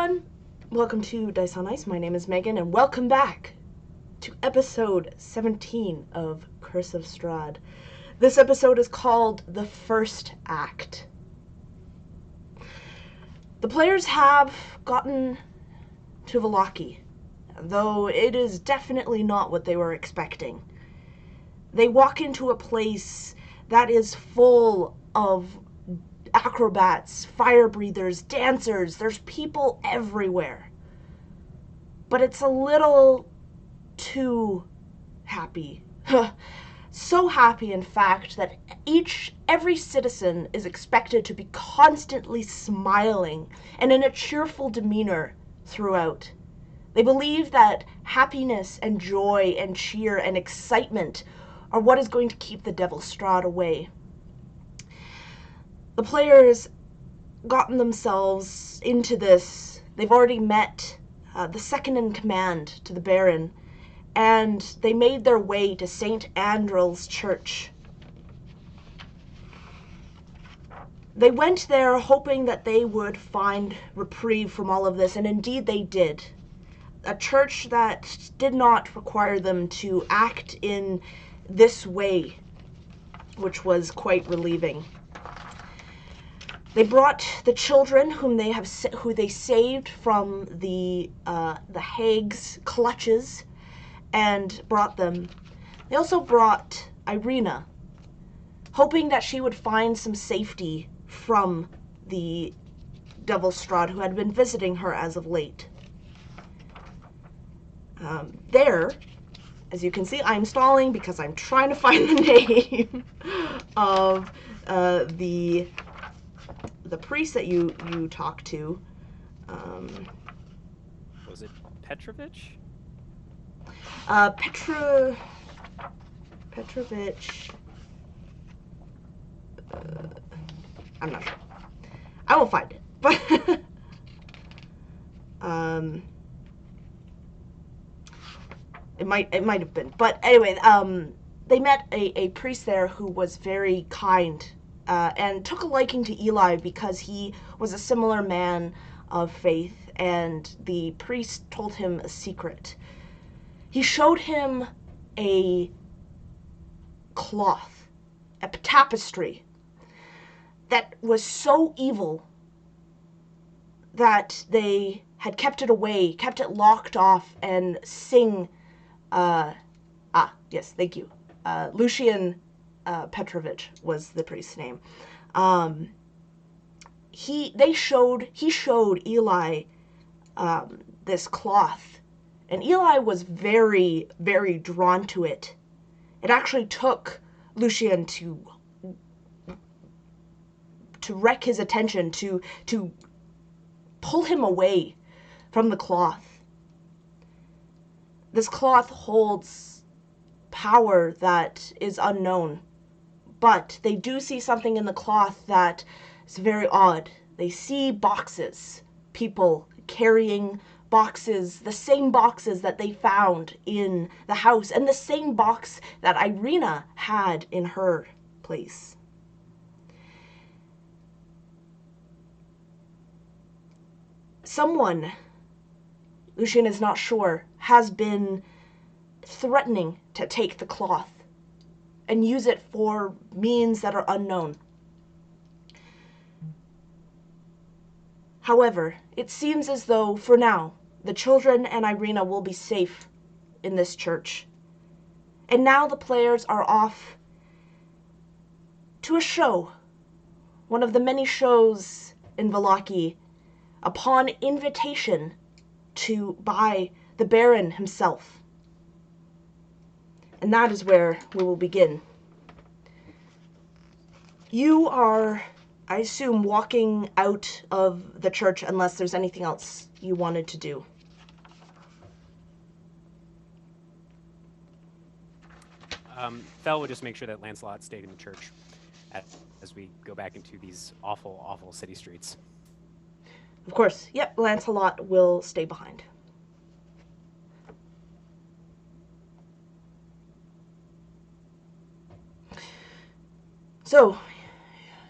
everyone! Welcome to Dice on Ice. My name is Megan, and welcome back to episode 17 of Curse of Strahd. This episode is called The First Act. The players have gotten to Vallaki, though it is definitely not what they were expecting. They walk into a place that is full of acrobats, fire breathers, dancers. There's people everywhere. But it's a little too happy. So happy, in fact, that every citizen is expected to be constantly smiling and in a cheerful demeanor throughout. They believe that happiness and joy and cheer and excitement are what is going to keep the Devil Strahd away. The players gotten themselves into this. They've already met the second in command to the Baron, and they made their way to St. Andrew's Church. They went there hoping that they would find reprieve from all of this, and indeed they did. A church that did not require them to act in this way, which was quite relieving. They brought the children who they saved from the hag's clutches, and brought them. They also brought Irina, hoping that she would find some safety from the Devil Strahd who had been visiting her as of late. There, as you can see, I'm stalling because I'm trying to find the name of the priest that you talk to. Was it Petrovich? Petrovich. I'm not sure. I will find it, but it might have been. But anyway, they met a priest there who was very kind. And took a liking to Eli because he was a similar man of faith, and the priest told him a secret. He showed him a cloth, a tapestry, that was so evil that they had kept it away, kept it locked off, and yes, thank you. Lucian Petrovich was the priest's name. He showed Eli this cloth, and Eli was very, very drawn to it. It actually took Lucian to wreck his attention, to pull him away from the cloth. This cloth holds power that is unknown. But they do see something in the cloth that is very odd. They see boxes, people carrying boxes, the same boxes that they found in the house, and the same box that Irina had in her place. Someone, Lucian is not sure, has been threatening to take the cloth and use it for means that are unknown. However, it seems as though, for now, the children and Irina will be safe in this church. And now the players are off to a show, one of the many shows in Vallaki, upon invitation by the Baron himself. And that is where we will begin. You are, I assume, walking out of the church unless there's anything else you wanted to do. Fel would just make sure that Lancelot stayed in the church as we go back into these awful, awful city streets. Of course, yep, Lancelot will stay behind. So,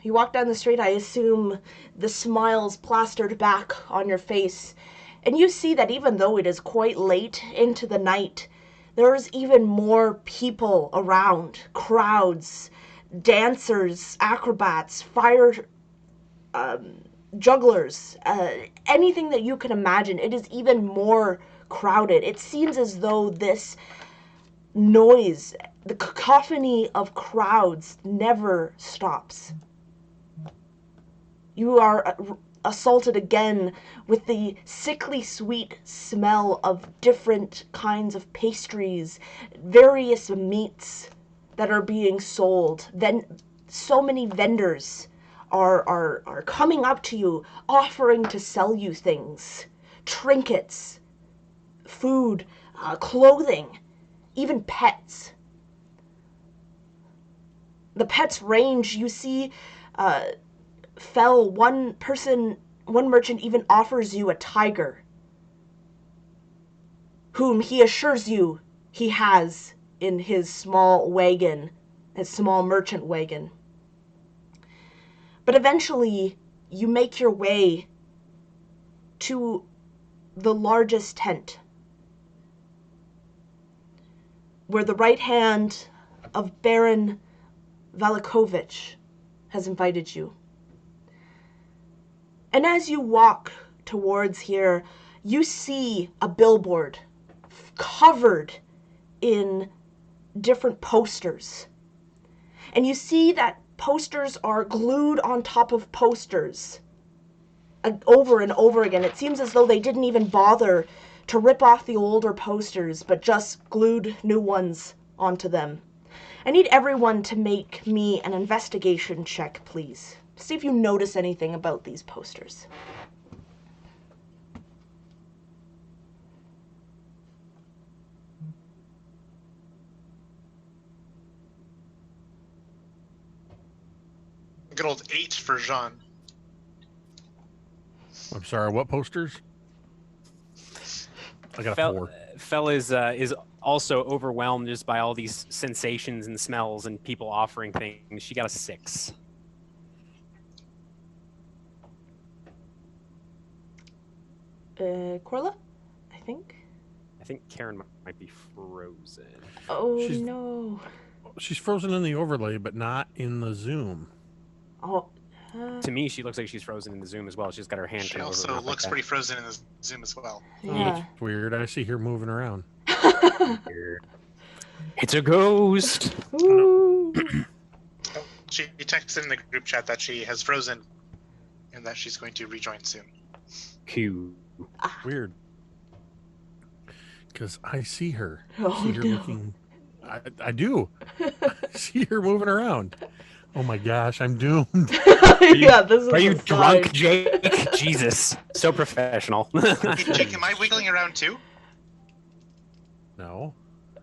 You walk down the street, I assume the smile's plastered back on your face, and you see that even though it is quite late into the night, there's even more people around. Crowds, dancers, acrobats, fire jugglers, anything that you can imagine. It is even more crowded. It seems as though this noise, the cacophony of crowds, never stops. You are assaulted again with the sickly sweet smell of different kinds of pastries, various meats that are being sold. Then so many vendors are coming up to you, offering to sell you things, trinkets, food, clothing, even pets. The pets range, you see, one merchant even offers you a tiger, whom he assures you he has in his small wagon, his small merchant wagon. But eventually, you make your way to the largest tent, where the right hand of Baron Valikovich has invited you. And as you walk towards here, you see a billboard covered in different posters. And you see that posters are glued on top of posters over and over again. It seems as though they didn't even bother to rip off the older posters, but just glued new ones onto them. I need everyone to make me an investigation check, please. See if you notice anything about these posters. Good old 8 for Jean. I'm sorry, what posters? I got a 4. Fel is also overwhelmed just by all these sensations and smells and people offering things. She got a 6. Corla? I think Karen might be frozen. Oh, no. She's frozen in the overlay, but not in the Zoom. Oh. To me, she looks like she's frozen in the Zoom as well. She's got her hand. She also looks pretty frozen in the Zoom as well. Yeah. Oh, that's weird. I see her moving around. It's a ghost. Ooh. She texted in the group chat that she has frozen and that she's going to rejoin soon. Q. Weird. Because I see her. Oh, I see her no. looking. I do. I see her moving around. Oh my gosh, I'm doomed. Yeah, this is. Are you a drunk, sign. Jake? Jesus, so professional. Hey, Jake, am I wiggling around too? No.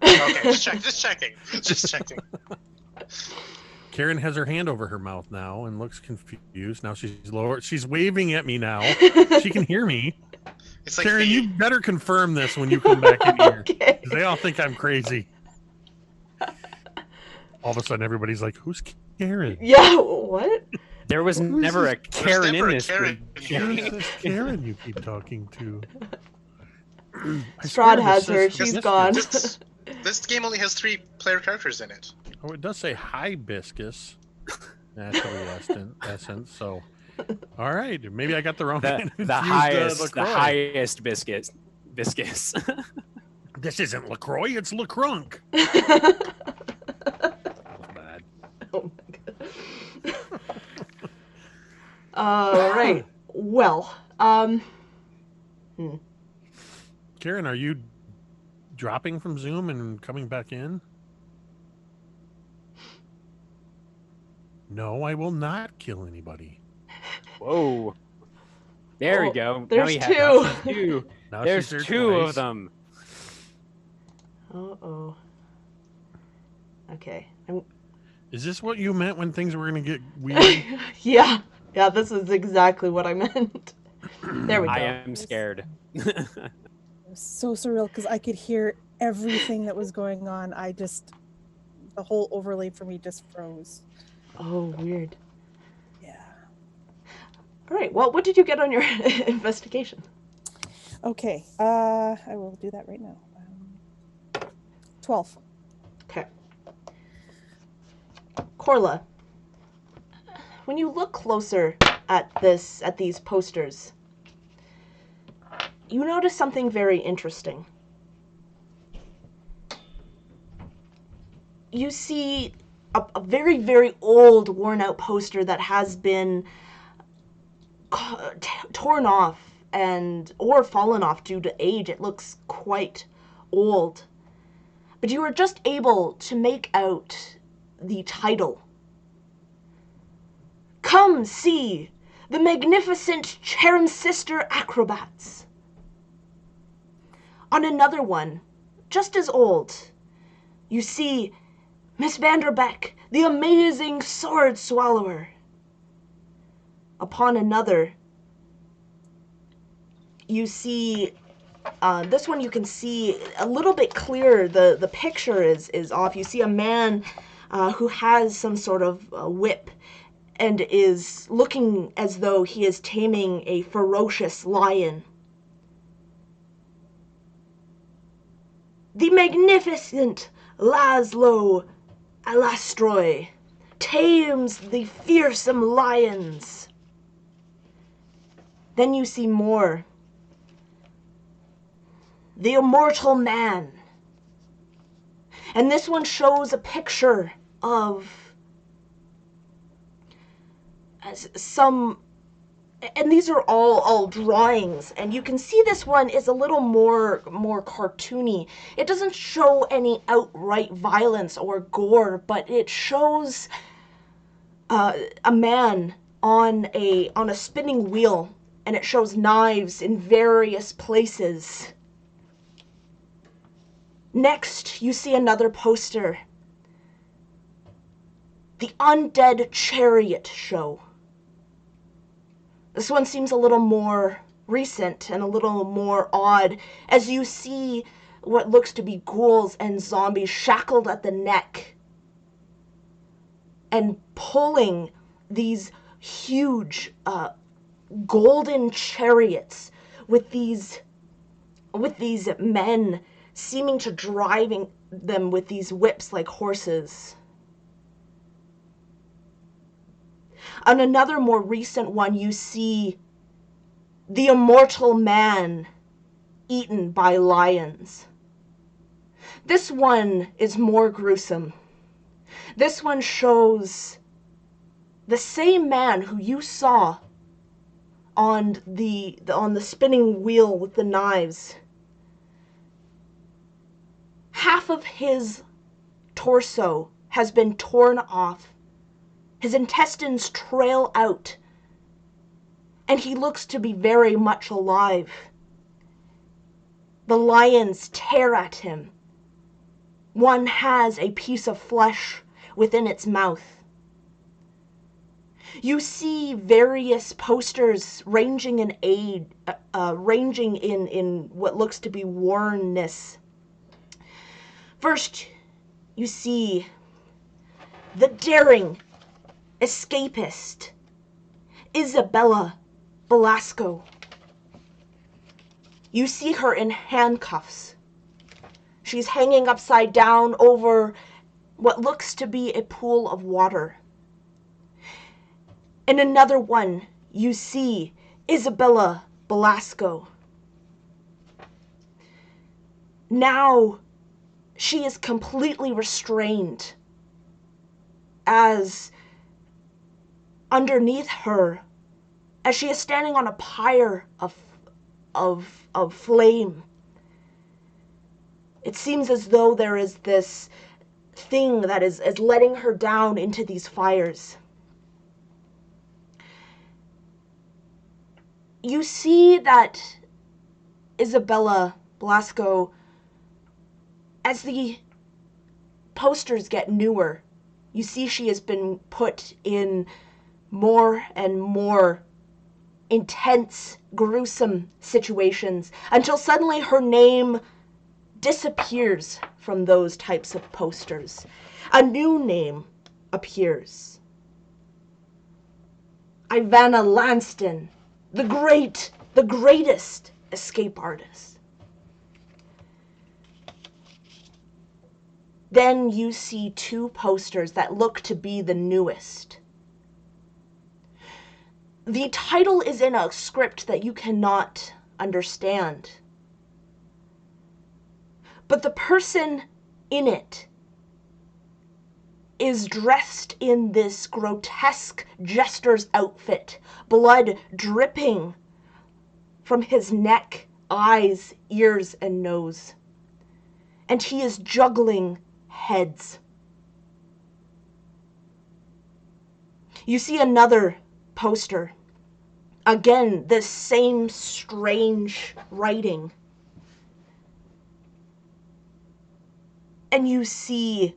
Okay, just checking. Karen has her hand over her mouth now and looks confused. Now she's lower. She's waving at me now. She can hear me. It's like Karen, you better confirm this when you come back in here. Okay. 'Cause they all think I'm crazy. All of a sudden, everybody's like, "Who's Karen?" Yeah, what? There was Who's never a this- Karen in never a this Karen. group. Who's this Karen you keep talking to? I Strahd swear this has her. says She's Hibiscus. gone. This game only has 3 player characters in it. Oh, it does say hibiscus. Naturally essence. So, all right, maybe I got the wrong. kind of The infused, highest, the LaCroix. highest biscuits. This isn't LaCroix. It's LaCrunk. Bad. Oh my god. Right. Well, Karen, are you dropping from Zoom and coming back in? No, I will not kill anybody. Whoa. There we Oh, go. there's now two. two. Now There's she's there 2 twice. of them. Uh-oh. Okay. Is this what you meant when things were going to get weird? Yeah, this is exactly what I meant. There we go. I am scared. It was so surreal because I could hear everything that was going on. The whole overlay for me just froze. Oh, weird. All right. Well, what did you get on your investigation? Okay, I will do that right now. 12. Okay. Corla, when you look closer at these posters, you notice something very interesting. You see a very, very old, worn-out poster that has been torn off or fallen off due to age. It looks quite old. But you are just able to make out the title. Come see the magnificent Sister acrobats. On another one, just as old, you see Miss Vanderbeck, the amazing sword swallower. Upon another, you see, this one you can see a little bit clearer. The picture is off. You see a man who has some sort of whip and is looking as though he is taming a ferocious lion. The magnificent Laszlo Alastroy tames the fearsome lions. Then you see more. The immortal man. And this one shows a picture of some, and these are all drawings, and you can see this one is a little more cartoony. It doesn't show any outright violence or gore, but it shows a man on a spinning wheel, and it shows knives in various places. Next, you see another poster. The Undead Chariot Show. This one seems a little more recent and a little more odd, as you see what looks to be ghouls and zombies shackled at the neck and pulling these huge golden chariots with these men seeming to driving them with these whips like horses. On another more recent one, you see the immortal man eaten by lions. This one is more gruesome. This one shows the same man who you saw on the spinning wheel with the knives. Half of his torso has been torn off. His intestines trail out, and he looks to be very much alive. The lions tear at him. One has a piece of flesh within its mouth. You see various posters ranging in what looks to be wornness. First, you see the daring escapist, Isabella Velasco. You see her in handcuffs. She's hanging upside down over what looks to be a pool of water. In another one, you see Isabella Velasco. Now, she is completely restrained, as underneath her, as she is standing on a pyre of flame, it seems as though there is this thing that is letting her down into these fires. You see that Isabella Blasco, as the posters get newer, you see she has been put in more and more intense, gruesome situations until suddenly her name disappears from those types of posters. A new name appears. Ivana Lanston, the greatest escape artist. Then you see two posters that look to be the newest. The title is in a script that you cannot understand. But the person in it is dressed in this grotesque jester's outfit, blood dripping from his neck, eyes, ears, and nose. And he is juggling heads. You see another poster. Again, the same strange writing. And you see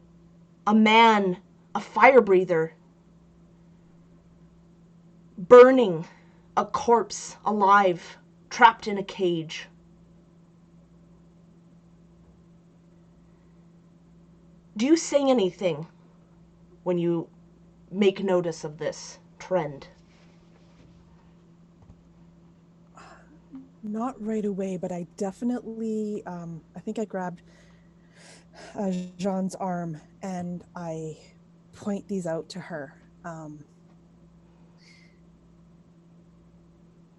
a man, a fire breather, burning a corpse alive, trapped in a cage. Do you say anything when you make notice of this trend? Not right away, but I definitely, I think I grabbed Jean's arm and I point these out to her. And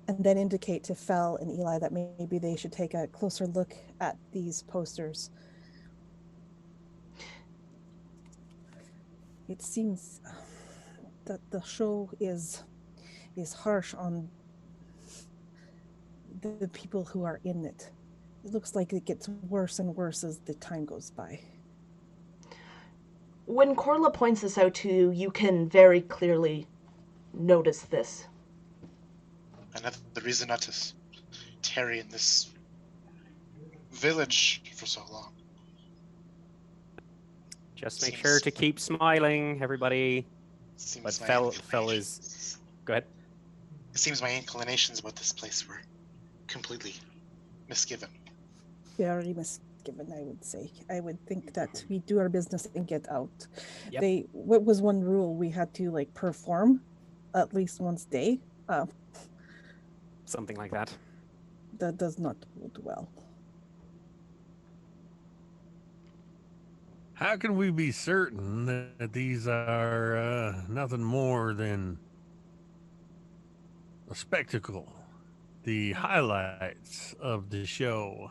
then indicate to Fel and Eli that maybe they should take a closer look at these posters. It seems that the show is harsh on the people who are in it. It looks like it gets worse and worse as the time goes by. When Corla points this out to you, you can very clearly notice this. Another reason not to tarry in this village for so long. Just make sure to keep smiling, everybody. But Fel is... Go ahead. It seems my inclinations about this place were completely misgiven. Very misgiven, I would say. I would think that we do our business and get out. Yep. What was one rule? We had to perform at least once a day. Something like that. That does not bode well. How can we be certain that these are nothing more than a spectacle? The highlights of the show,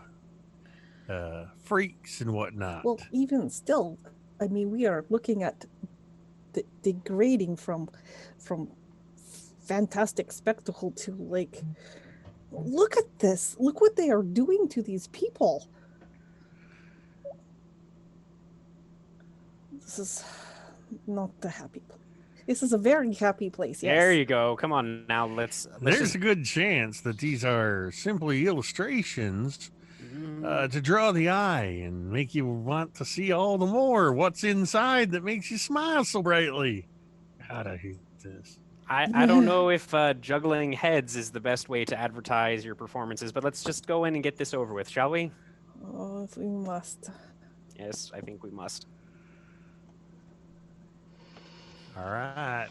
freaks and whatnot. Well, even still, I mean, we are looking at degrading from fantastic spectacle to look at this. Look what they are doing to these people. This is not the happy place. This is a very happy place, yes. There you go. Come on now, let's There's a good chance that these are simply illustrations to draw the eye and make you want to see all the more what's inside that makes you smile so brightly. God, I hate this. I don't know if juggling heads is the best way to advertise your performances, but let's just go in and get this over with, shall we? Oh, if we must. Yes, I think we must. All right.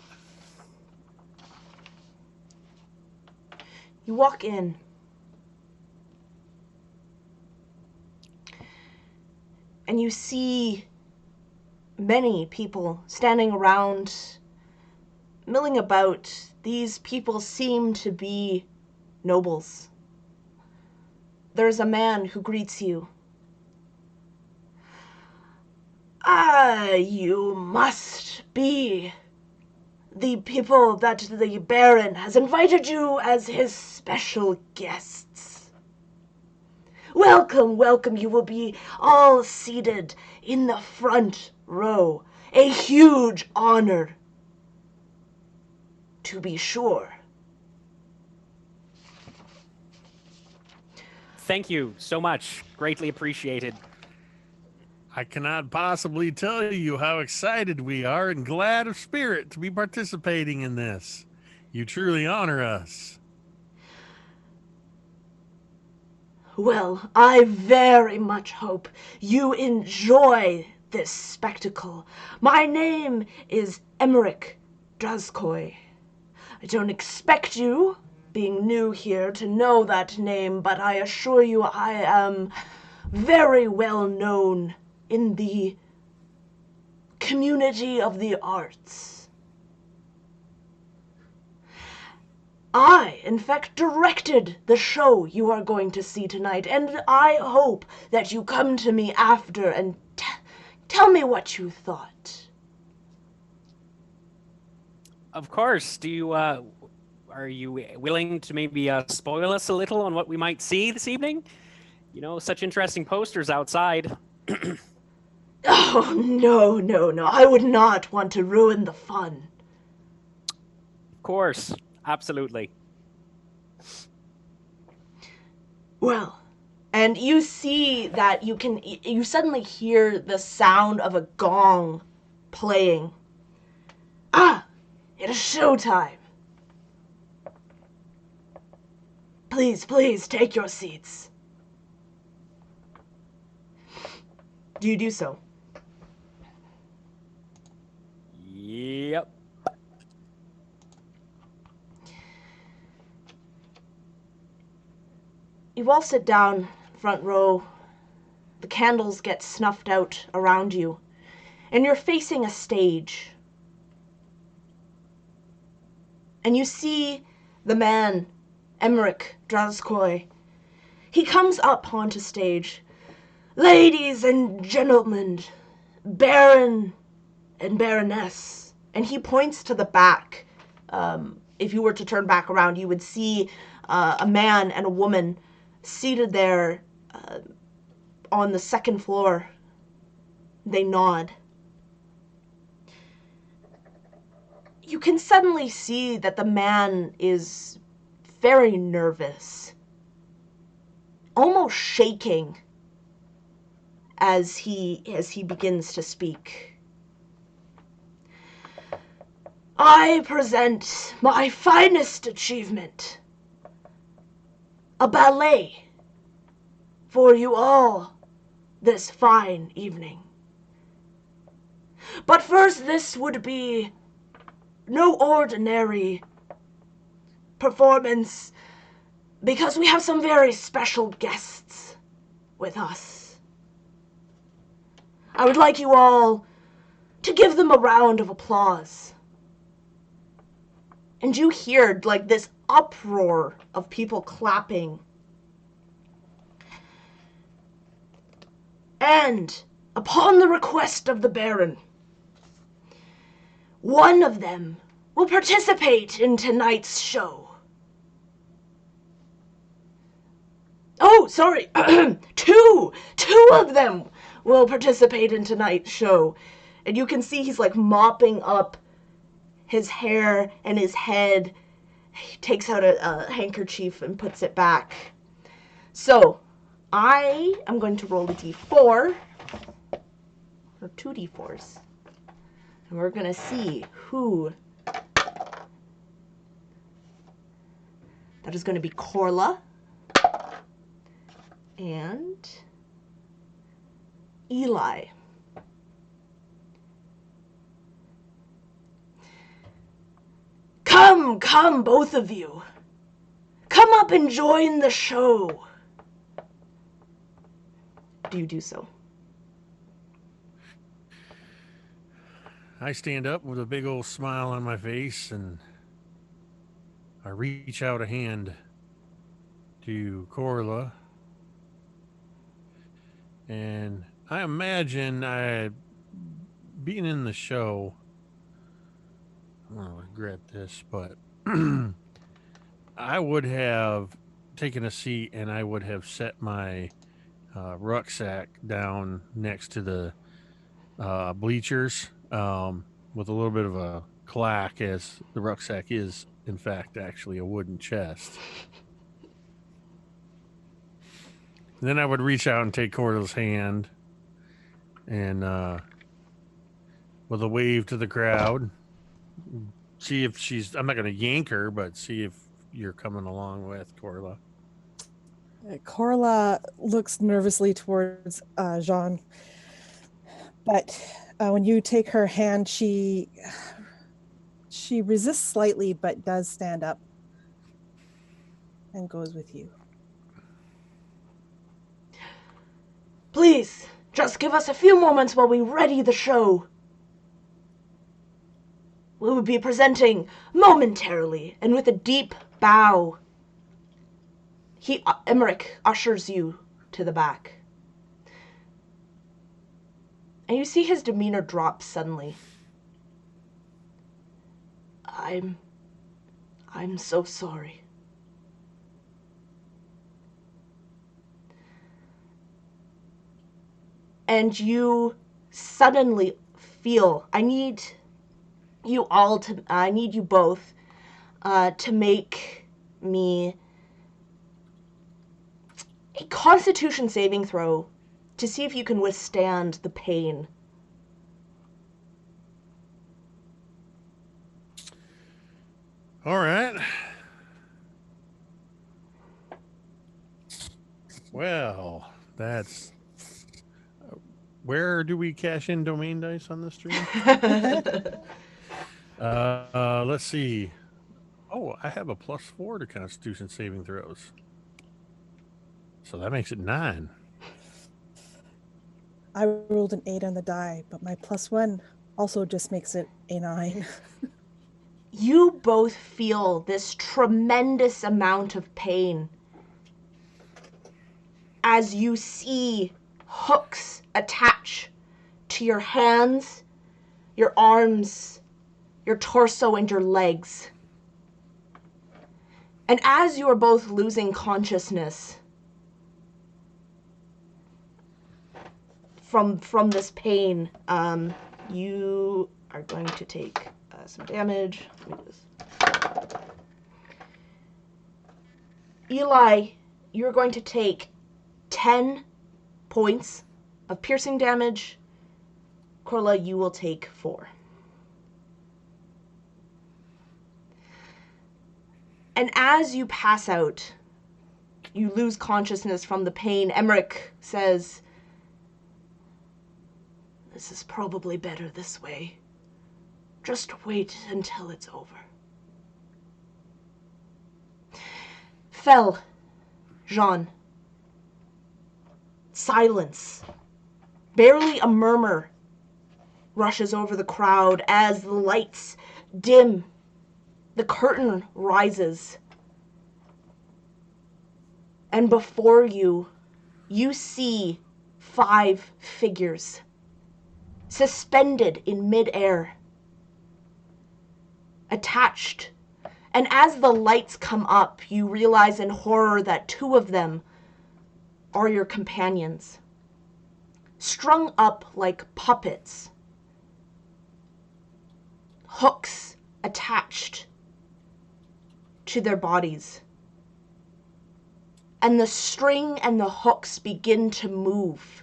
You walk in. And you see many people standing around, milling about. These people seem to be nobles. There's a man who greets you. Ah, you must be the people that the Baron has invited you as his special guests. Welcome, welcome. You will be all seated in the front row. A huge honor, to be sure. Thank you so much. Greatly appreciated. I cannot possibly tell you how excited we are and glad of spirit to be participating in this. You truly honor us. Well, I very much hope you enjoy this spectacle. My name is Emmerich Drazkoi. I don't expect you, being new here, to know that name, but I assure you I am very well known in the community of the arts. I, in fact, directed the show you are going to see tonight, and I hope that you come to me after and tell me what you thought. Of course. Are you willing to maybe spoil us a little on what we might see this evening? You know, such interesting posters outside. Oh, no. I would not want to ruin the fun. Of course. Absolutely. Well, and you see that you suddenly hear the sound of a gong playing. Ah, it is showtime. Please, take your seats. Do you do so? Yep. You all sit down, front row. The candles get snuffed out around you, and you're facing a stage. And you see the man, Emmerich Drazkoi. He comes up onto stage. Ladies and gentlemen, Baron and Baroness. And he points to the back. If you were to turn back around, you would see a man and a woman seated there on the second floor. They nod. You can suddenly see that the man is very nervous, almost shaking as he begins to speak. I present my finest achievement, a ballet for you all this fine evening. But first, this would be no ordinary performance, because we have some very special guests with us. I would like you all to give them a round of applause. And you hear like this uproar of people clapping. And upon the request of the Baron, one of them will participate in tonight's show. Oh, sorry, two of them will participate in tonight's show. And you can see he's like mopping up his hair and his head. He takes out a handkerchief and puts it back. So, I am going to roll a d4, or 2 d4s. And we're going to see who. That is going to be Corla and Eli. Come, both of you. Come up and join the show. Do you do so? I stand up with a big old smile on my face and I reach out a hand to Corla. And I imagine being in the show, I'm going to regret this, but I would have taken a seat and I would have set my rucksack down next to the bleachers with a little bit of a clack, as the rucksack is, in fact, actually a wooden chest. And then I would reach out and take Corla's hand and with a wave to the crowd, see if she's, I'm not going to yank her, but see if you're coming along with Corla. Corla looks nervously towards Jean, but when you take her hand, she She resists slightly, but does stand up and goes with you. Please, just give us a few moments while we ready the show. We will be presenting momentarily, and with a deep bow, Emmerich ushers you to the back. And you see his demeanor drop suddenly. I'm so sorry. And you suddenly feel, I need you both to make me a Constitution saving throw to see if you can withstand the pain. All right. Well, that's... where do we cash in domain dice on this stream? Let's see. Oh, I have a +4 to Constitution saving throws. So that makes it 9. I rolled an 8 on the die, but my +1 also just makes it a 9. You both feel this tremendous amount of pain as you see hooks attach to your hands, your arms, your torso, and your legs. And as you are both losing consciousness from this pain, you are going to take some damage. Let me just... Eli, you're going to take 10 points of piercing damage. Corla, you will take 4. And as you pass out, you lose consciousness from the pain. Emmerich says, "This is probably better this way. Just wait until it's over." Fell, Jean. Silence. Barely a murmur rushes over the crowd as the lights dim. The curtain rises. And before you, you see 5 figures suspended in midair, attached. And as the lights come up, you realize in horror that 2 of them are your companions, strung up like puppets, hooks attached to their bodies. And the string and the hooks begin to move.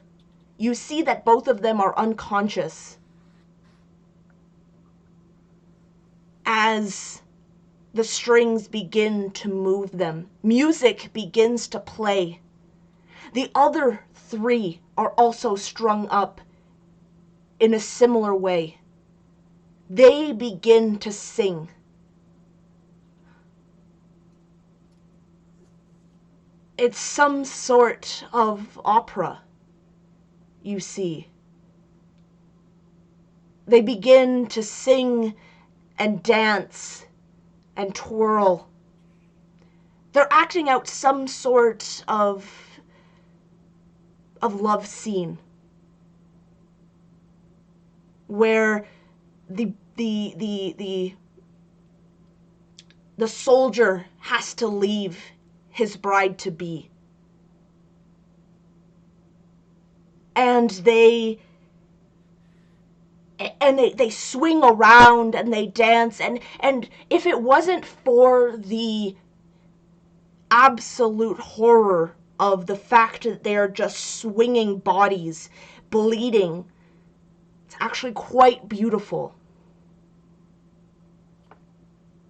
You see that both of them are unconscious as the strings begin to move them. Music begins to play. The other 3 are also strung up in a similar way. They begin to sing. It's some sort of opera, you see. They begin to sing and dance and twirl. They're acting out some sort of love scene where the soldier has to leave his bride-to-be. And they swing around and they dance, and if it wasn't for the absolute horror of the fact that they're just swinging bodies, bleeding, it's actually quite beautiful.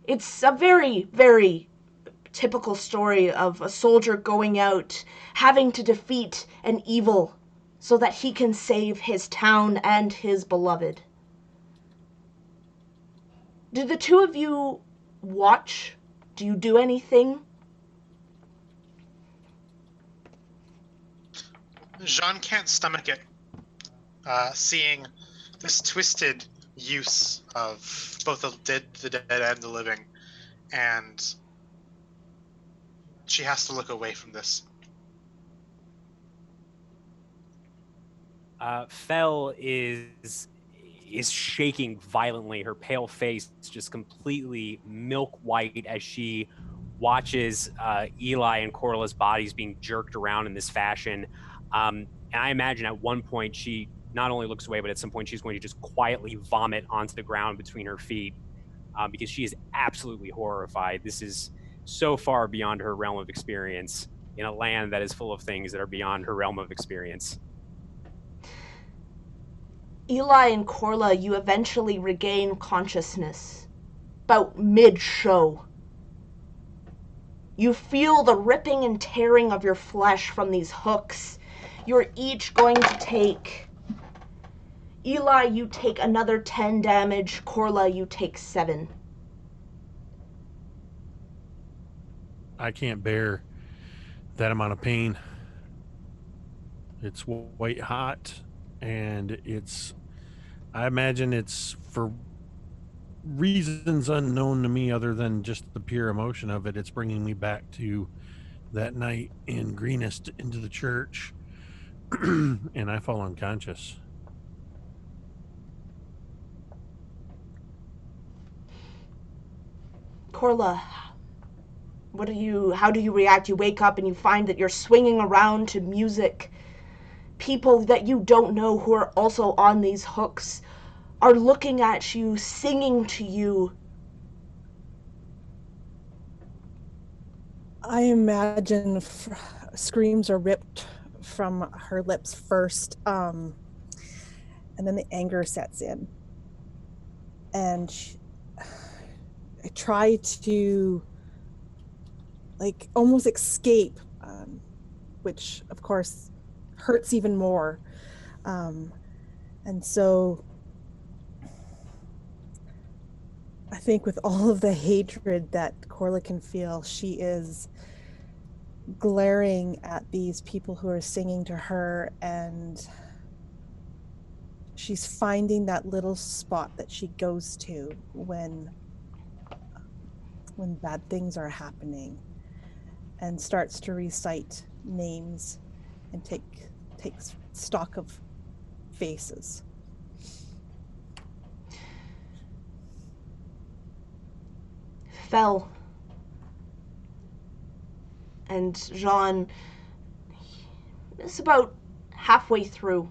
It's a very, very typical story of a soldier going out, having to defeat an evil so that he can save his town and his beloved. Do the two of you watch? Do you do anything? Jean can't stomach it, seeing this twisted use of both the dead and the living, and she has to look away from this. Fel is shaking violently, her pale face just completely milk white as she watches Eli and Corliss' bodies being jerked around in this fashion. And I imagine at one point she not only looks away, but at some point she's going to just quietly vomit onto the ground between her feet because she is absolutely horrified. This is so far beyond her realm of experience in a land that is full of things that are beyond her realm of experience. Eli and Corla, you eventually regain consciousness. About mid-show. You feel the ripping and tearing of your flesh from these hooks. You're each going to take... Eli, you take another 10 damage. Corla, you take 7. I can't bear that amount of pain. It's white hot, and I imagine it's for reasons unknown to me other than just the pure emotion of it. It's bringing me back to that night in Greenest into the church, and I fall unconscious. Corla, how do you react? You wake up and you find that you're swinging around to music. People that you don't know who are also on these hooks are looking at you, singing to you. I imagine screams are ripped from her lips first, and then the anger sets in. And I try to, like, almost escape, which, of course, hurts even more. And so I think with all of the hatred that Corla can feel, she is glaring at these people who are singing to her, and she's finding that little spot that she goes to when bad things are happening, and starts to recite names and takes stock of faces. Fel and Jean, it's about halfway through.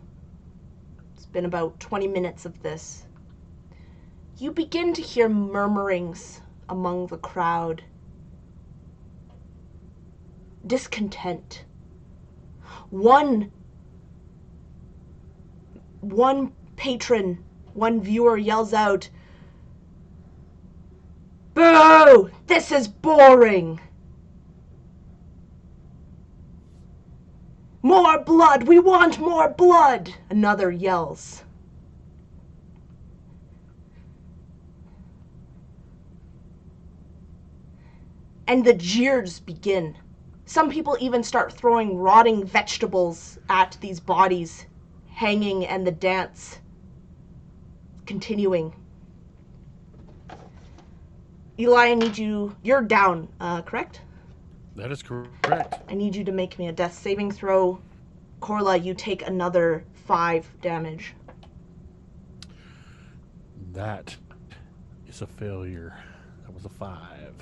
It's been about 20 minutes of this. You begin to hear murmurings among the crowd. Discontent. One patron, one viewer yells out, "Boo! This is boring! More blood! We want more blood!" Another yells. And the jeers begin. Some people even start throwing rotting vegetables at these bodies hanging, and the dance continuing. Eli, I need you... You're down, correct? That is correct. I need you to make me a death saving throw. Corla, you take another 5 damage. That is a failure. That was a 5.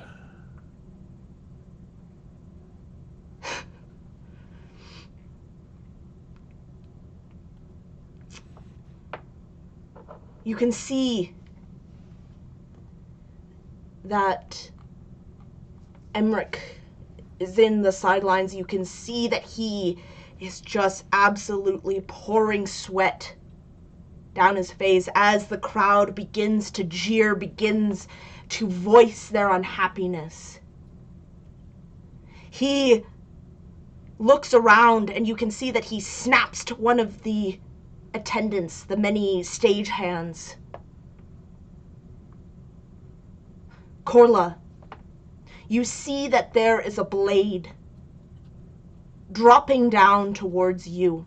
You can see that Emmerich is in the sidelines. You can see that he is just absolutely pouring sweat down his face as the crowd begins to jeer, begins to voice their unhappiness. He looks around, and you can see that he snaps to one of the attendants, the many stagehands. Corla, you see that there is a blade dropping down towards you.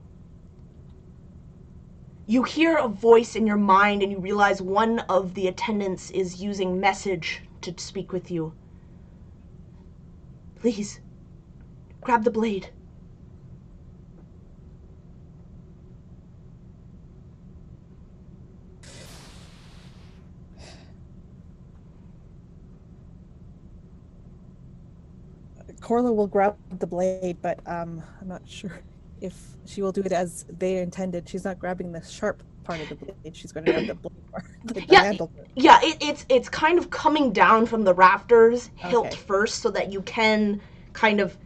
You hear a voice in your mind and you realize one of the attendants is using message to speak with you. Please, grab the blade. Corla will grab the blade, but I'm not sure if she will do it as they intended. She's not grabbing the sharp part of the blade. She's going to grab the blade part, the handle. Yeah, it's kind of coming down from the rafters, hilt Okay. first, so that you can kind of,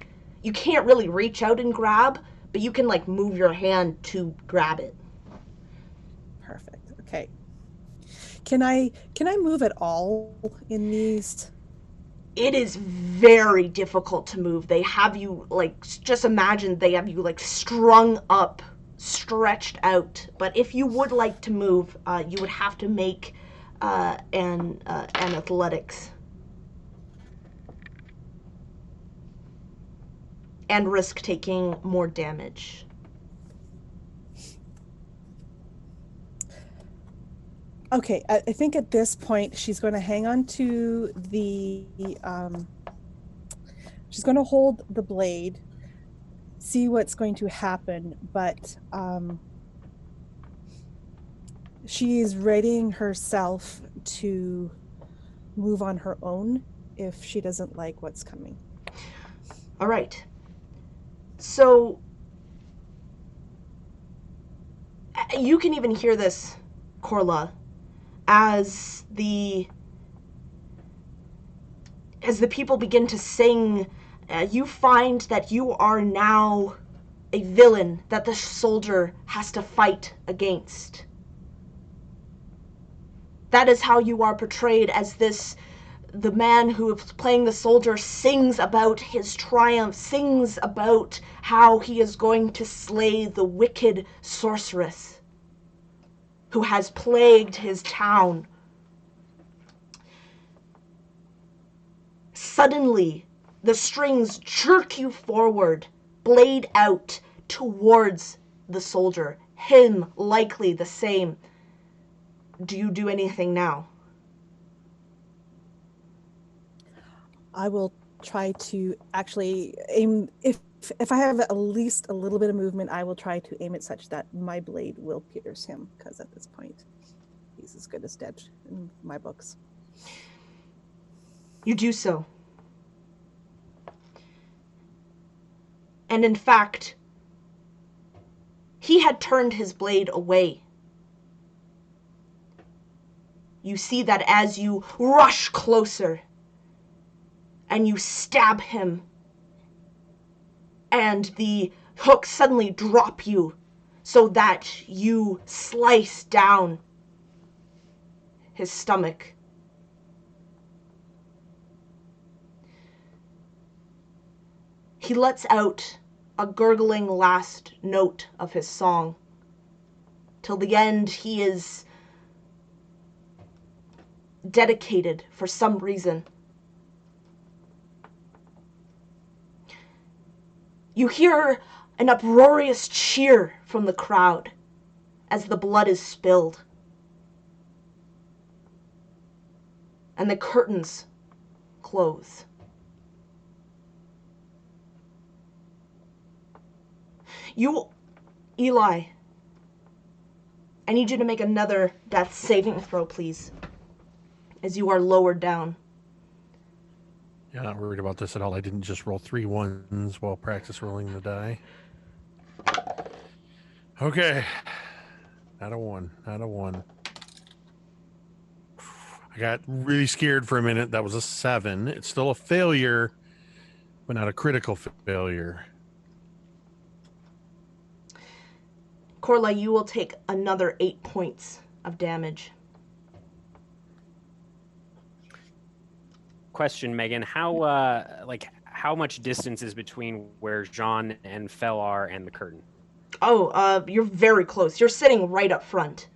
you can't really reach out and grab, but you can like move your hand to grab it. Perfect. Okay. Can I move at all in these? It is very difficult to move. They have you, like, just imagine they have you, like, strung up, stretched out. But if you would like to move, you would have to make an athletics. And risk taking more damage. Okay, I think at this point she's going to hang on to the. She's going to hold the blade, see what's going to happen, but she is readying herself to move on her own if she doesn't like what's coming. All right. So you can even hear this, Corla, as the people begin to sing. You find that you are now a villain that the soldier has to fight against. That is how you are portrayed, as the man who is playing the soldier sings about his triumph, sings about how he is going to slay the wicked sorceress who has plagued his town. Suddenly, the strings jerk you forward, blade out, towards the soldier. Him, likely the same. Do you do anything now? I will try to actually aim, if I have at least a little bit of movement, I will try to aim it such that my blade will pierce him, because at this point, he's as good as dead in my books. You do so. And in fact, he had turned his blade away. You see that as you rush closer and you stab him, and the hooks suddenly drop you so that you slice down his stomach. He lets out a gurgling last note of his song. Till the end, he is dedicated for some reason. You hear an uproarious cheer from the crowd as the blood is spilled. And the curtains close. You, Eli, I need you to make another death saving throw, please, as you are lowered down. Yeah, not worried about this at all. I didn't just roll 3 ones while practice rolling the die. Okay. Not a 1. Not a 1. I got really scared for a minute. That was a 7. It's still a failure, but not a critical failure. Corla, you will take another 8 points of damage. Question, Megan, how much distance is between where Jean and Fel are and the curtain? Oh, you're very close. You're sitting right up front.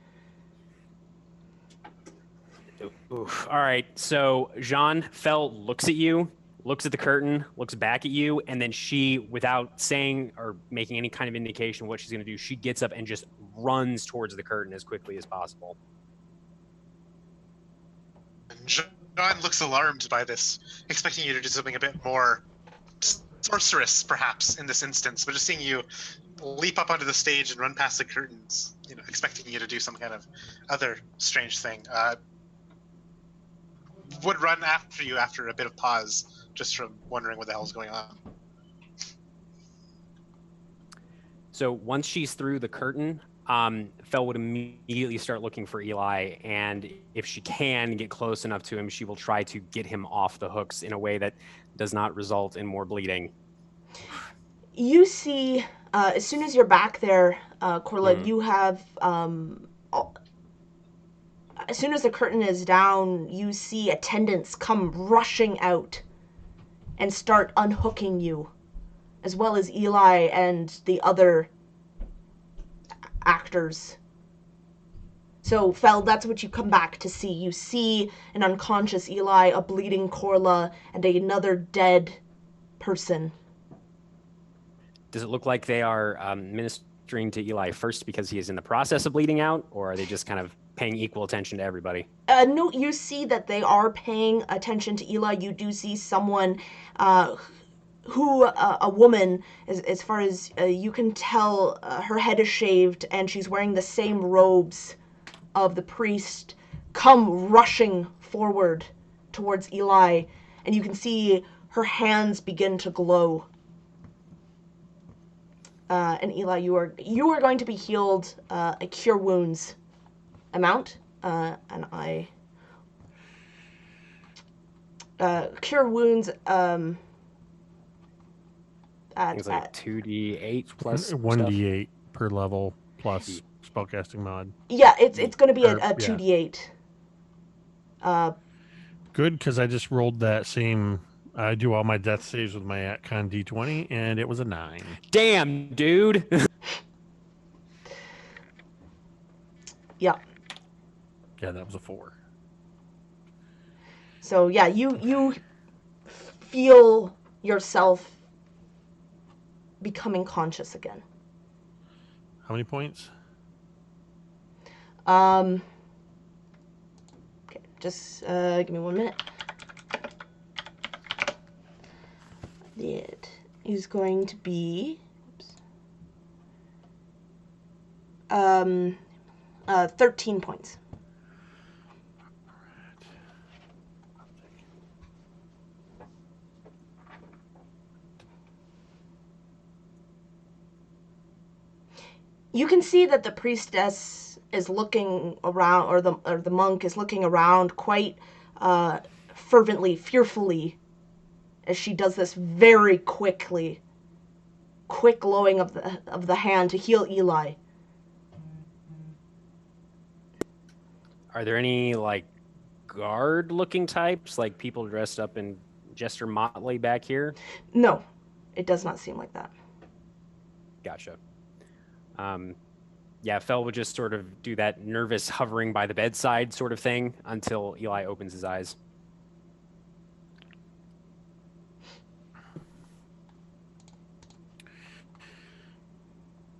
Oof. All right. So Jean Fel looks at you, looks at the curtain, looks back at you, and then she, without saying or making any kind of indication what she's going to do, she gets up and just runs towards the curtain as quickly as possible. And John looks alarmed by this, expecting you to do something a bit more sorcerous, perhaps, in this instance, but just seeing you leap up onto the stage and run past the curtains, expecting you to do some kind of other strange thing, would run after you after a bit of pause, just from wondering what the hell's going on. So once she's through the curtain, Fel would immediately start looking for Eli, and if she can get close enough to him, she will try to get him off the hooks in a way that does not result in more bleeding. You see, as soon as you're back there, Corla, you have, as soon as the curtain is down, you see attendants come rushing out and start unhooking you, as well as Eli and the other actors. So, Fel, that's what you come back to see. You see an unconscious Eli, a bleeding Corla, and another dead person. Does it look like they are ministering to Eli first because he is in the process of bleeding out, or are they just kind of paying equal attention to everybody? No, you see that they are paying attention to Eli. You do see someone who, a woman, as far as you can tell, her head is shaved and she's wearing the same robes of the priest, come rushing forward towards Eli, and you can see her hands begin to glow. And Eli, you are going to be healed a cure wounds amount, and I cure wounds I think it's like 2d8 plus 1d8 per level plus spellcasting mod. Yeah, it's going to be a 2d8. Good, because I just rolled that same. I do all my death saves with my Atcon D20, and it was a 9. Damn, dude. Yeah. Yeah, that was a 4. So yeah, you feel yourself becoming conscious again. How many points? Okay, just give me 1 minute. It is going to be 13 points. You can see that the priestess is looking around, or the monk is looking around quite fervently, fearfully, as she does this very quickly. Quick lowering of the hand to heal Eli. Are there any like guard-looking types, like people dressed up in jester motley back here? No, it does not seem like that. Gotcha. Yeah, Fel would just sort of do that nervous hovering by the bedside sort of thing until Eli opens his eyes.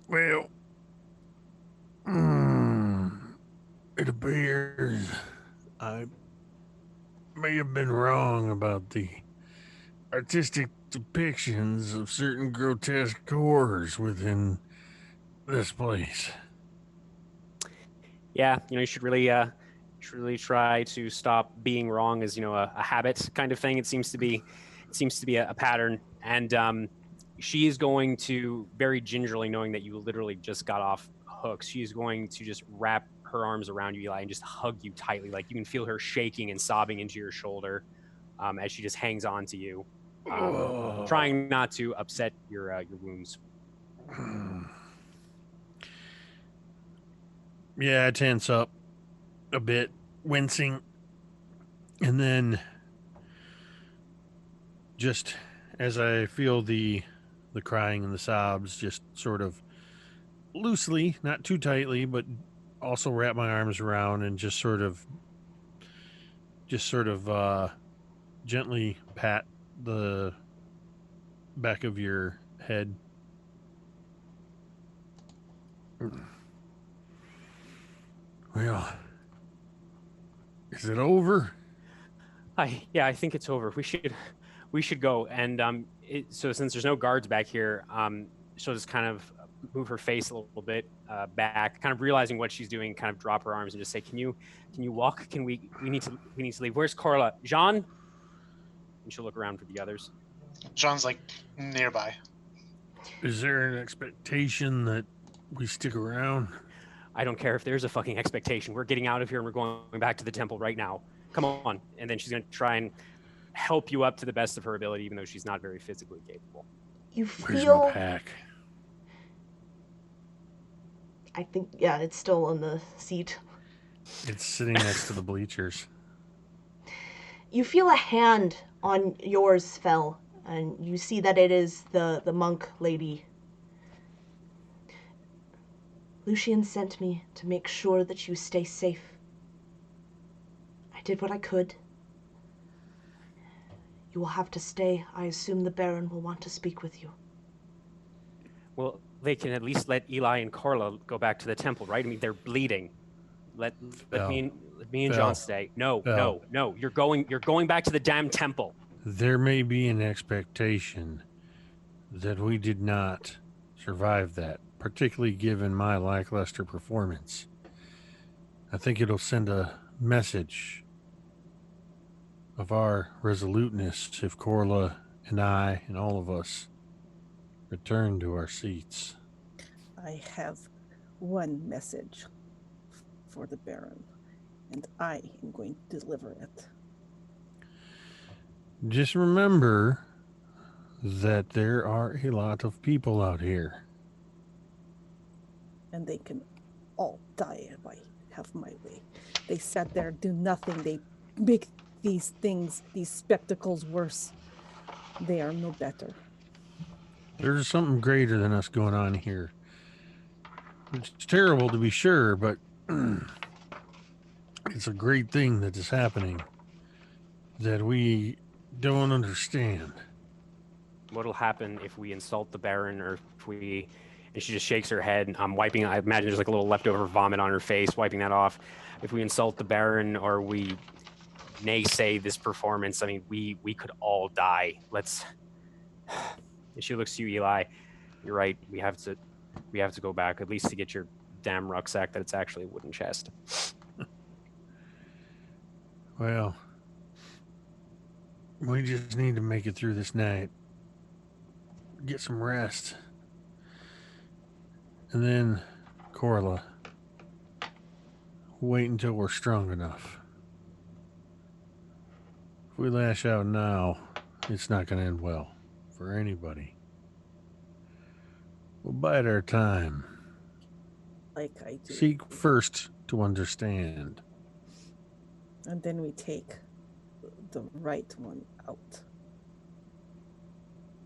Well, it appears I may have been wrong about the artistic depictions of certain grotesque horrors within this place. Yeah, you should really try to stop being wrong as a habit kind of thing. It seems to be a pattern, and she is going to, very gingerly, knowing that you literally just got off hooks, she's going to just wrap her arms around you, Eli, and just hug you tightly. Like you can feel her shaking and sobbing into your shoulder as she just hangs on to you, trying not to upset your wounds. Yeah, I tense up a bit, wincing, and then just as I feel the crying and the sobs, just sort of loosely, not too tightly, but also wrap my arms around and just sort of just sort of gently pat the back of your head. Well, is it over? I think it's over. We should go. And so since there's no guards back here, she'll just kind of move her face a little bit back, kind of realizing what she's doing, kind of drop her arms and just say, "Can you walk? Can we need to leave. Where's Corla? Jean?" And she'll look around for the others. John's like nearby. Is there an expectation that we stick around? I don't care if there's a fucking expectation. We're getting out of here and we're going back to the temple right now. Come on. And then she's going to try and help you up to the best of her ability, even though she's not very physically capable. You Where's feel. my pack? I think, yeah, it's still on the seat. It's sitting next to the bleachers. You feel a hand on yours, Fel, and you see that it is the monk lady. Lucian sent me to make sure that you stay safe. I did what I could. You will have to stay. I assume the Baron will want to speak with you. Well, they can at least let Eli and Corla go back to the temple, right? I mean, they're bleeding. Let me and John stay. No. You're going back to the damn temple. There may be an expectation that we did not survive that, particularly given my lackluster performance. I think it'll send a message of our resoluteness if Corla and I and all of us return to our seats. I have one message for the Baron, and I am going to deliver it. Just remember that there are a lot of people out here. And they can all die if I have my way. They sat there, do nothing. They make these things, these spectacles worse. They are no better. There's something greater than us going on here. It's terrible to be sure, but it's a great thing that is happening that we don't understand. What'll happen if we insult the Baron, or if we... And she just shakes her head. Wiping, I imagine there's like a little leftover vomit on her face, wiping that off. If we insult the Baron or we naysay this performance, I mean, we could all die. Let's... And she looks to you, Eli. You're right. We have to go back, at least to get your damn rucksack that it's actually a wooden chest. Well, we just need to make it through this night. Get some rest. And then, Corla, wait until we're strong enough. If we lash out now, it's not going to end well for anybody. We'll bide our time. Like I do. Seek first to understand. And then we take the right one out.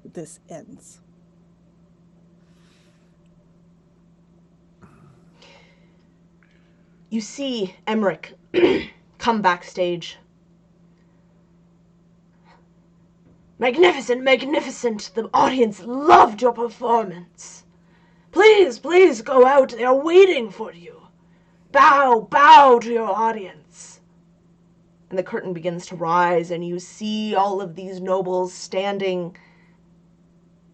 This ends. You see Emmerich come backstage. Magnificent, magnificent. The audience loved your performance. Please, please go out. They are waiting for you. Bow, bow to your audience. And the curtain begins to rise, and you see all of these nobles standing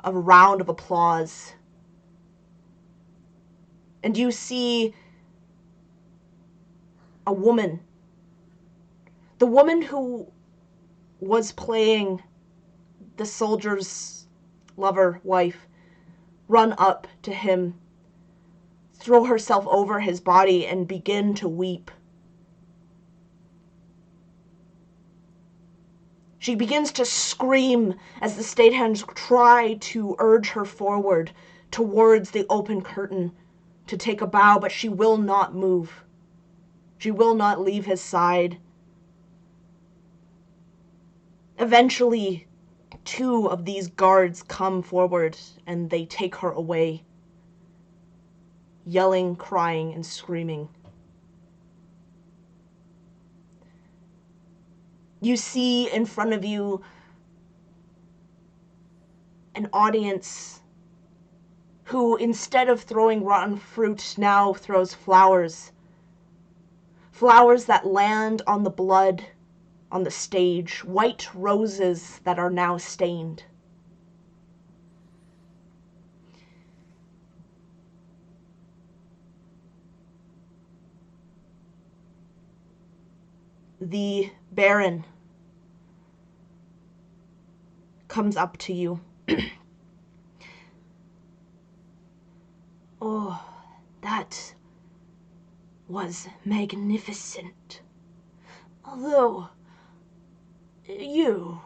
a round of applause. And you see a woman. The woman who was playing the soldier's lover, wife, run up to him, throw herself over his body, and begin to weep. She begins to scream as the stagehands try to urge her forward towards the open curtain to take a bow, but she will not move. She will not leave his side. Eventually, 2 of these guards come forward and they take her away, yelling, crying, and screaming. You see in front of you an audience who, instead of throwing rotten fruit, now throws flowers. Flowers that land on the blood on the stage, white roses that are now stained. The Baron comes up to you. Oh, that was magnificent. Although, you,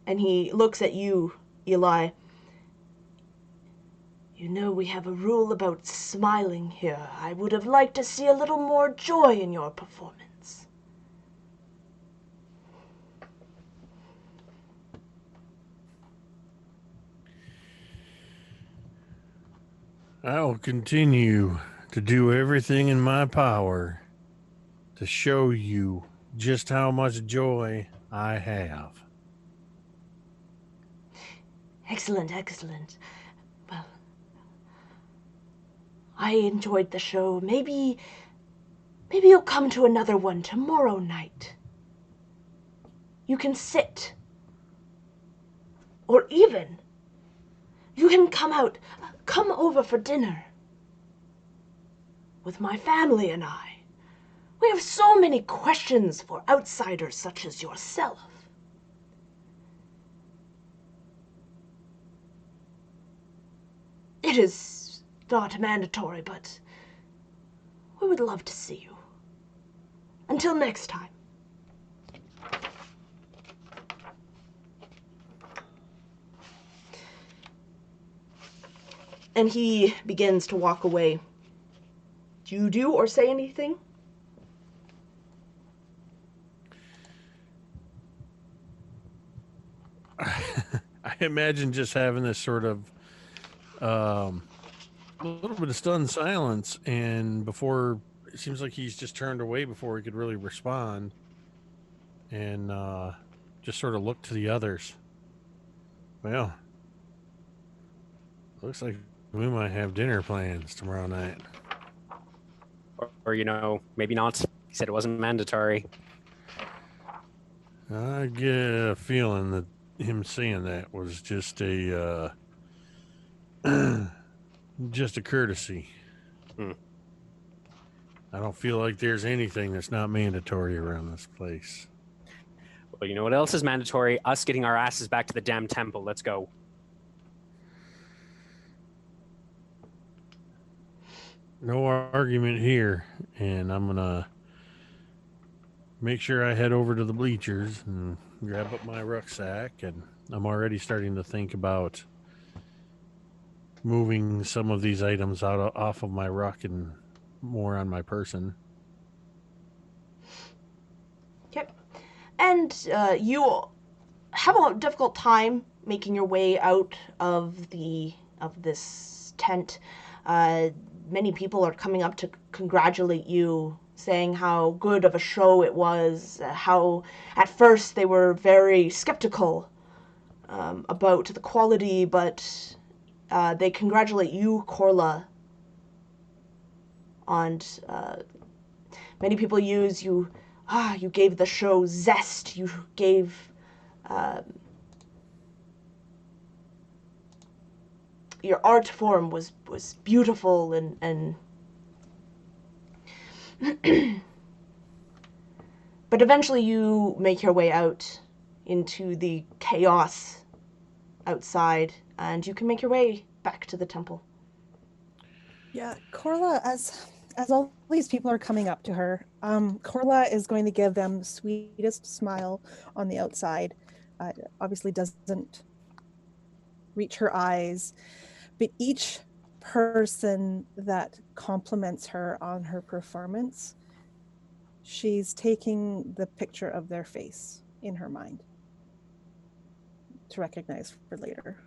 and he looks at you, Eli, you know we have a rule about smiling here. I would have liked to see a little more joy in your performance. I will continue to do everything in my power to show you just how much joy I have. Excellent, excellent. Well, I enjoyed the show. Maybe you'll come to another one tomorrow night. You can sit. Or even, you can come over for dinner. With my family and I. We have so many questions for outsiders such as yourself. It is not mandatory, but we would love to see you. Until next time. And he begins to walk away. Do you do or say anything? I imagine just having this sort of a little bit of stunned silence, and before it seems like he's just turned away before he could really respond, and just sort of look to the others. Well, looks like we might have dinner plans tomorrow night. Or maybe not. He said it wasn't mandatory. I get a feeling that him saying that was just a just a courtesy. I don't feel like there's anything that's not mandatory around this place. Well, you know what else is mandatory? Us getting our asses back to the damn temple. Let's go. No argument here, and I'm gonna make sure I head over to the bleachers and grab up my rucksack, and I'm already starting to think about moving some of these items off of my ruck and more on my person. Okay. And you have a difficult time making your way out of this tent. Many people are coming up to congratulate you, saying how good of a show it was, how at first they were very skeptical about the quality, but they congratulate you, Corla, and many people use you. You gave the show zest. You gave your art form was beautiful and but eventually you make your way out into the chaos outside, and you can make your way back to the temple. Yeah, Corla, as all these people are coming up to her, Corla is going to give them the sweetest smile on the outside. Obviously doesn't reach her eyes, but each person that compliments her on her performance, she's taking the picture of their face in her mind to recognize for later.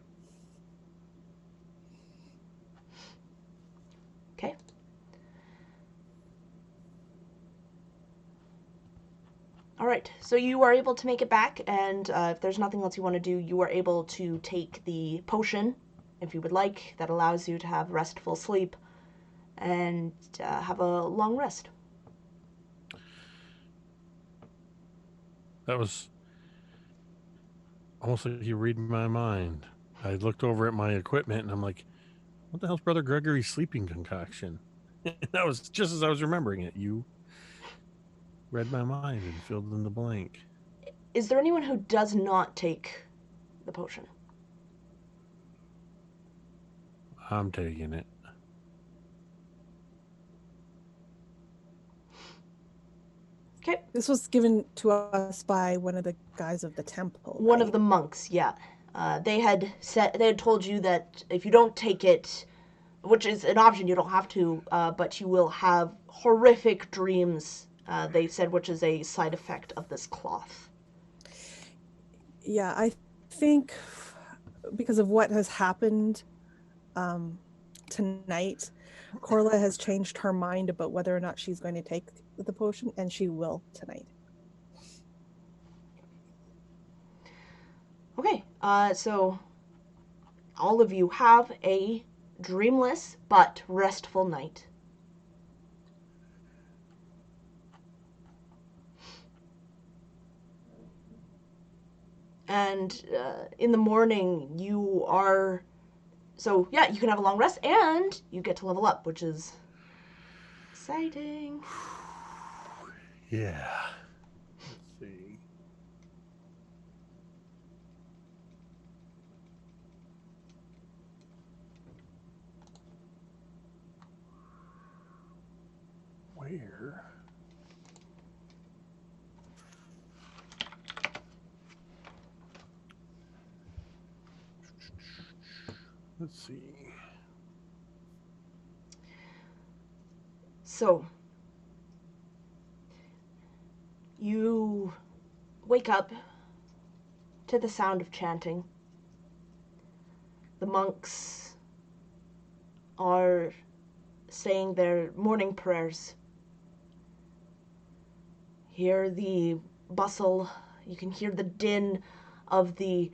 All right, so you are able to make it back, and if there's nothing else you want to do, you are able to take the potion, if you would like, that allows you to have restful sleep and have a long rest. That was almost like you read my mind. I looked over at my equipment and I'm like, what the hell's Brother Gregory's sleeping concoction? That was just as I was remembering it. You read my mind and filled in the blank. Is there anyone who does not take the potion? I'm taking it. Okay. This was given to us by one of the guys of the temple. One right? of the monks, yeah. They had told you that if you don't take it, which is an option, you don't have to, but you will have horrific dreams. They said, which is a side effect of this cloth. Yeah, I think because of what has happened tonight, Corla has changed her mind about whether or not she's going to take the potion, and she will tonight. Okay, so all of you have a dreamless but restful night. And in the morning, you are... So, yeah, you can have a long rest, and you get to level up, which is exciting. Yeah. Let's see. Where? Let's see. So, you wake up to the sound of chanting. The monks are saying their morning prayers. Hear the bustle, you can hear the din of the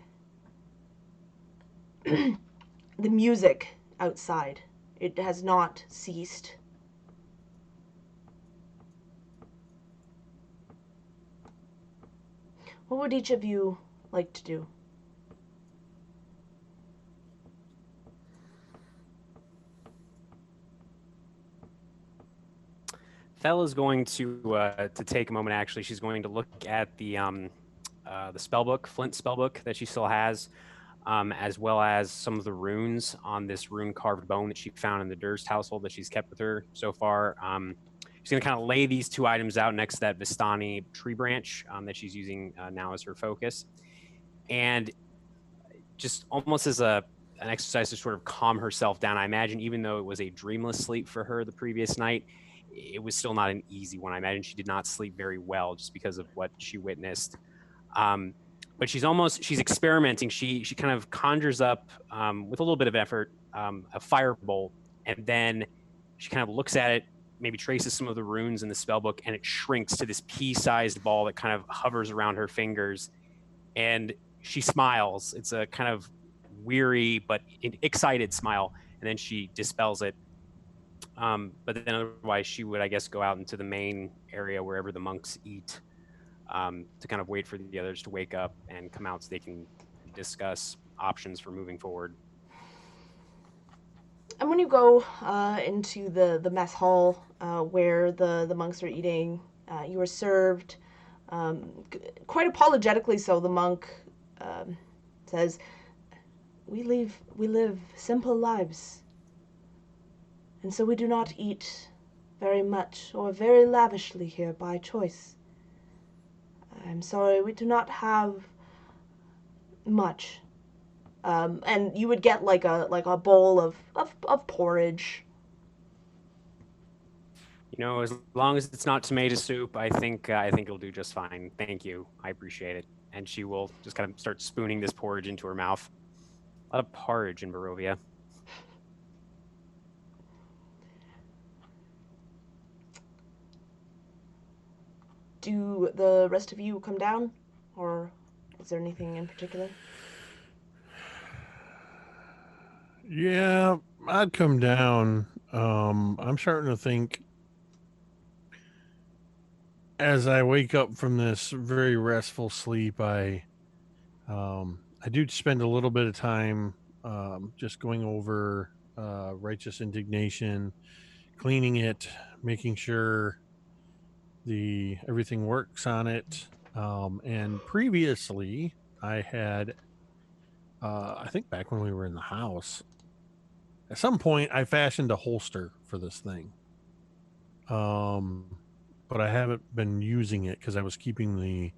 the music outside. It has not ceased. What would each of you like to do? Fella's going to take a moment. Actually, she's going to look at the spell book, Flint spell book that she still has, as well as some of the runes on this rune carved bone that she found in the Durst household that she's kept with her so far. She's going to kind of lay these two items out next to that Vistani tree branch that she's using now as her focus, and just almost as an exercise to sort of calm herself down. I imagine even though it was a dreamless sleep for her the previous night, it was still not an easy one. I imagine she did not sleep very well just because of what she witnessed. But she's experimenting. She kind of conjures up with a little bit of effort a firebolt, and then she kind of looks at it, maybe traces some of the runes in the spell book, and it shrinks to this pea-sized ball that kind of hovers around her fingers. And she smiles. It's a kind of weary but excited smile, and then she dispels it. But then otherwise, she would, I guess, go out into the main area wherever the monks eat to kind of wait for the others to wake up and come out so they can discuss options for moving forward. And when you go into the mess hall where the monks are eating, you are served, quite apologetically so, the monk says, we live simple lives, and so we do not eat very much or very lavishly here by choice. I'm sorry, we do not have much. And you would get like a bowl of porridge. You know, as long as it's not tomato soup, I think it'll do just fine. Thank you, I appreciate it. And she will just kind of start spooning this porridge into her mouth. A lot of porridge in Barovia. Do the rest of you come down? Or is there anything in particular? Yeah, I'd come down. I'm starting to think as I wake up from this very restful sleep, I do spend a little bit of time just going over righteous indignation, cleaning it, making sure the everything works on it. And previously, I had, I think back when we were in the house, at some point, I fashioned a holster for this thing. Um, but I haven't been using it because I was keeping the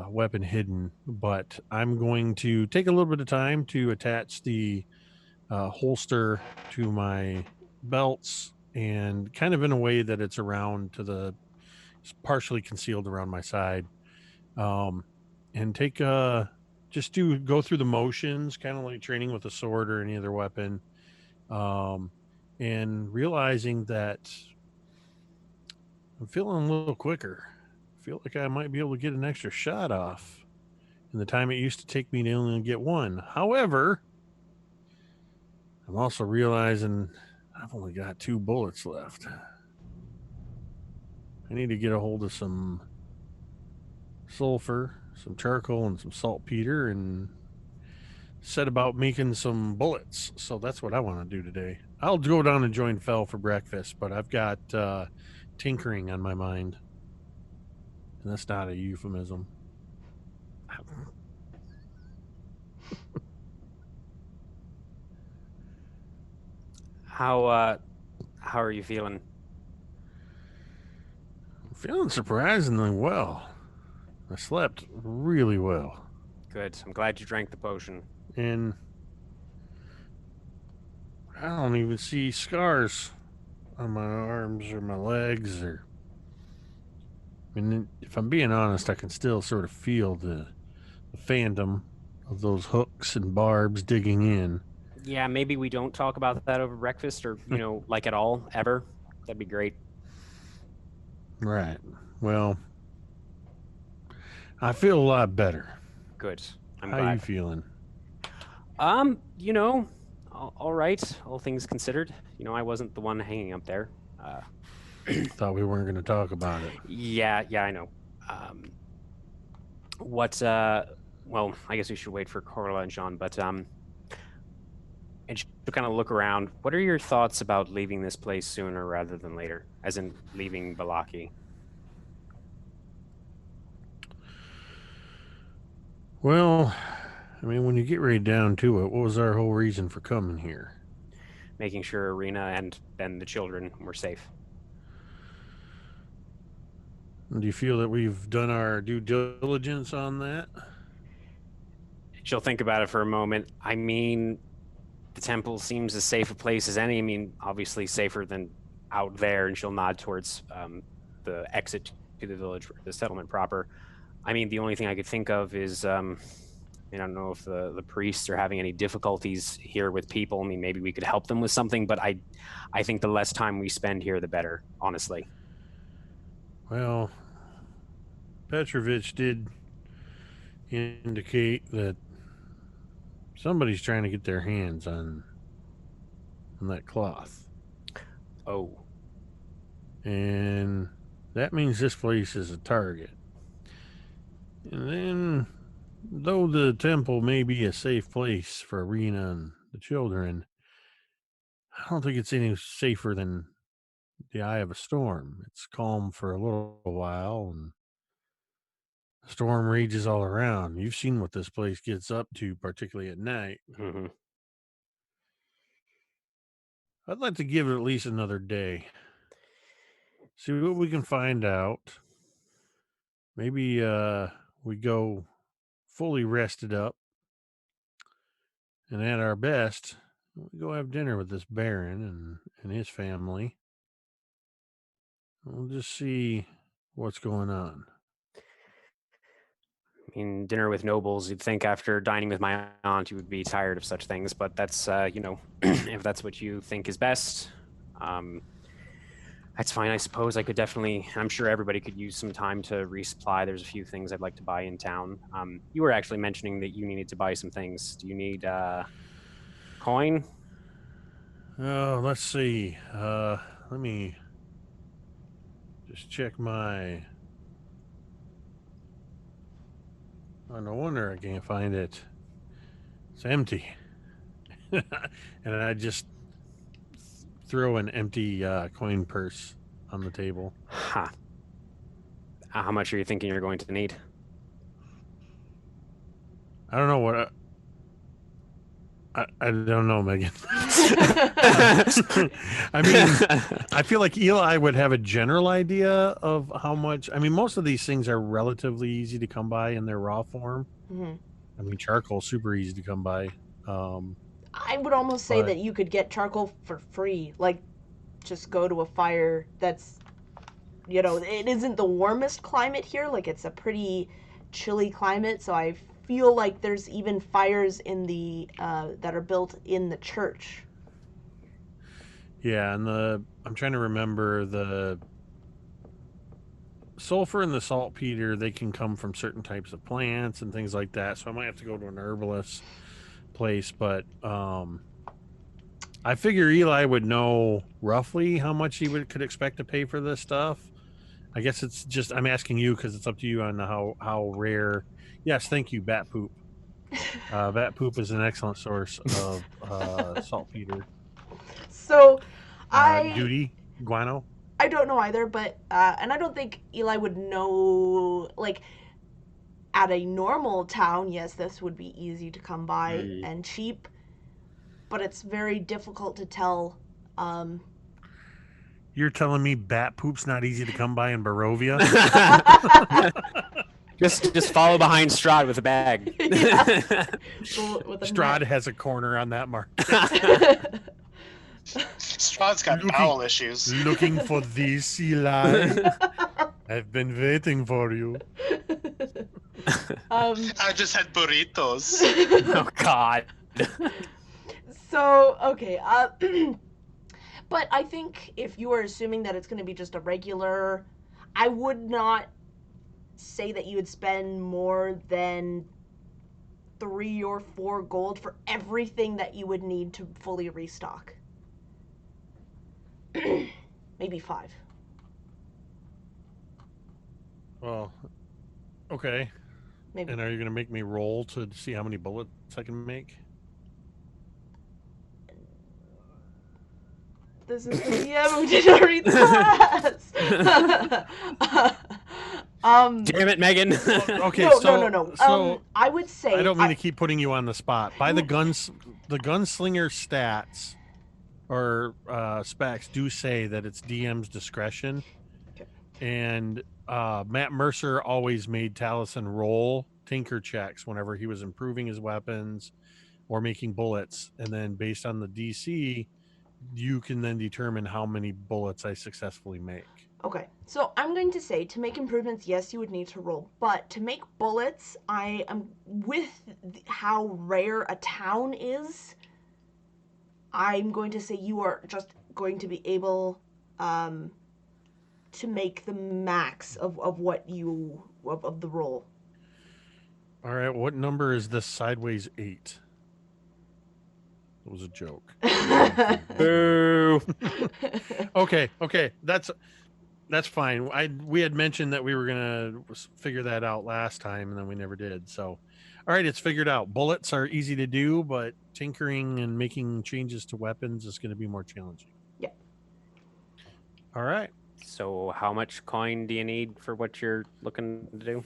weapon hidden. But I'm going to take a little bit of time to attach the holster to my belts and kind of in a way that it's around to it's partially concealed around my side. Um, and take just to go through the motions, kind of like training with a sword or any other weapon. Um, and realizing that I'm feeling a little quicker. I feel like I might be able to get an extra shot off in the time it used to take me to only get one. However, I'm also realizing I've only got 2 bullets left. I need to get a hold of some sulfur, some charcoal, and some saltpeter and set about making some bullets. So that's what I want to do today. I'll go down and join Fell for breakfast, but I've got tinkering on my mind. And that's not a euphemism. How are you feeling? I'm feeling surprisingly well. I slept really well. Good. I'm glad you drank the potion. And I don't even see scars on my arms or my legs or I mean, if I'm being honest, I can still sort of feel the phantom of those hooks and barbs digging in. Yeah, maybe we don't talk about that over breakfast or, like at all, ever. That'd be great. Right. Well, I feel a lot better. Good. I'm How glad. you feeling? All right, all things considered. I wasn't the one hanging up there. Thought we weren't going to talk about it. Yeah, I know. Well, I guess we should wait for Corla and Jean, but and she'll kind of look around. What are your thoughts about leaving this place sooner rather than later? As in leaving Balaki? Well, I mean, when you get right down to it, what was our whole reason for coming here? Making sure Arena and then the children were safe. Do you feel that we've done our due diligence on that? She'll think about it for a moment. I mean, the temple seems as safe a place as any. I mean, obviously safer than out there, and she'll nod towards the exit to the village, the settlement proper. I mean, the only thing I could think of is, I don't know if the priests are having any difficulties here with people. I mean, maybe we could help them with something, but I think the less time we spend here, the better, honestly. Well, Petrovich did indicate that somebody's trying to get their hands on that cloth. Oh. And that means this place is a target. And then, though the temple may be a safe place for Arena and the children, I don't think it's any safer than the eye of a storm. It's calm for a little while and the storm rages all around. You've seen what this place gets up to, particularly at night. Mm-hmm. I'd like to give it at least another day. See what we can find out. Maybe we go fully rested up and at our best, we go have dinner with this Baron and his family. We'll just see what's going on. I mean, dinner with nobles, you'd think after dining with my aunt, you would be tired of such things, but that's, if that's what you think is best. That's fine. I suppose I could definitely. I'm sure everybody could use some time to resupply. There's a few things I'd like to buy in town. You were actually mentioning that you needed to buy some things. Do you need coin? Oh, let's see. Let me just check my. Oh, no wonder I can't find it. It's empty. And I just throw an empty coin purse on the table. Ha. How much are you thinking you're going to need? I don't know what. I don't know, Megan. I mean, I feel like Eli would have a general idea of how much. I mean, most of these things are relatively easy to come by in their raw form. Hmm. I mean, charcoal super easy to come by. I would almost say But- that you could get charcoal for free. Like, just go to a fire that's, it isn't the warmest climate here. Like, it's a pretty chilly climate, so I feel like there's even fires in the that are built in the church. Yeah, and I'm trying to remember the sulfur and the saltpeter. They can come from certain types of plants and things like that. So I might have to go to an herbalist place, but I figure Eli would know roughly how much he could expect to pay for this stuff. I guess it's just I'm asking you because it's up to you on how rare. Yes, thank you, bat poop. Bat poop is an excellent source of saltpeter. So, I Duty guano. I don't know either, but and I don't think Eli would know. Like, at a normal town, yes, this would be easy to come by and cheap, but it's very difficult to tell. You're telling me bat poop's not easy to come by in Barovia? just follow behind Strahd with a bag. With a Strahd net. has a corner on that market. Strahd's got bowel issues. Looking for this, Eli? I've been waiting for you. I just had burritos. Oh God. So, okay, but I think if you are assuming that it's going to be just a regular, I would not say that you would spend more than 3 or 4 gold for everything that you would need to fully restock. Maybe 5. Well, okay. Maybe. And are you going to make me roll to see how many bullets I can make? This is the DM who did not read the class. Damn it, Megan. Okay, No. So I would say I don't mean to keep putting you on the spot. By the gunslinger stats or specs do say that it's DM's discretion. Okay. And Matt Mercer always made Taliesin roll tinker checks whenever he was improving his weapons or making bullets, and then based on the DC, you can then determine how many bullets I successfully make. Okay, so I'm going to say to make improvements, yes, you would need to roll, but to make bullets, I am with how rare a town is. I'm going to say you are just going to be able to make the max of what you of the roll. All right, what number is this sideways 8? It was a joke. Boo. Okay, that's fine. We had mentioned that we were gonna figure that out last time, and then we never did. So, all right, it's figured out. Bullets are easy to do, but tinkering and making changes to weapons is going to be more challenging. Yeah. All right. So how much coin do you need for what you're looking to do?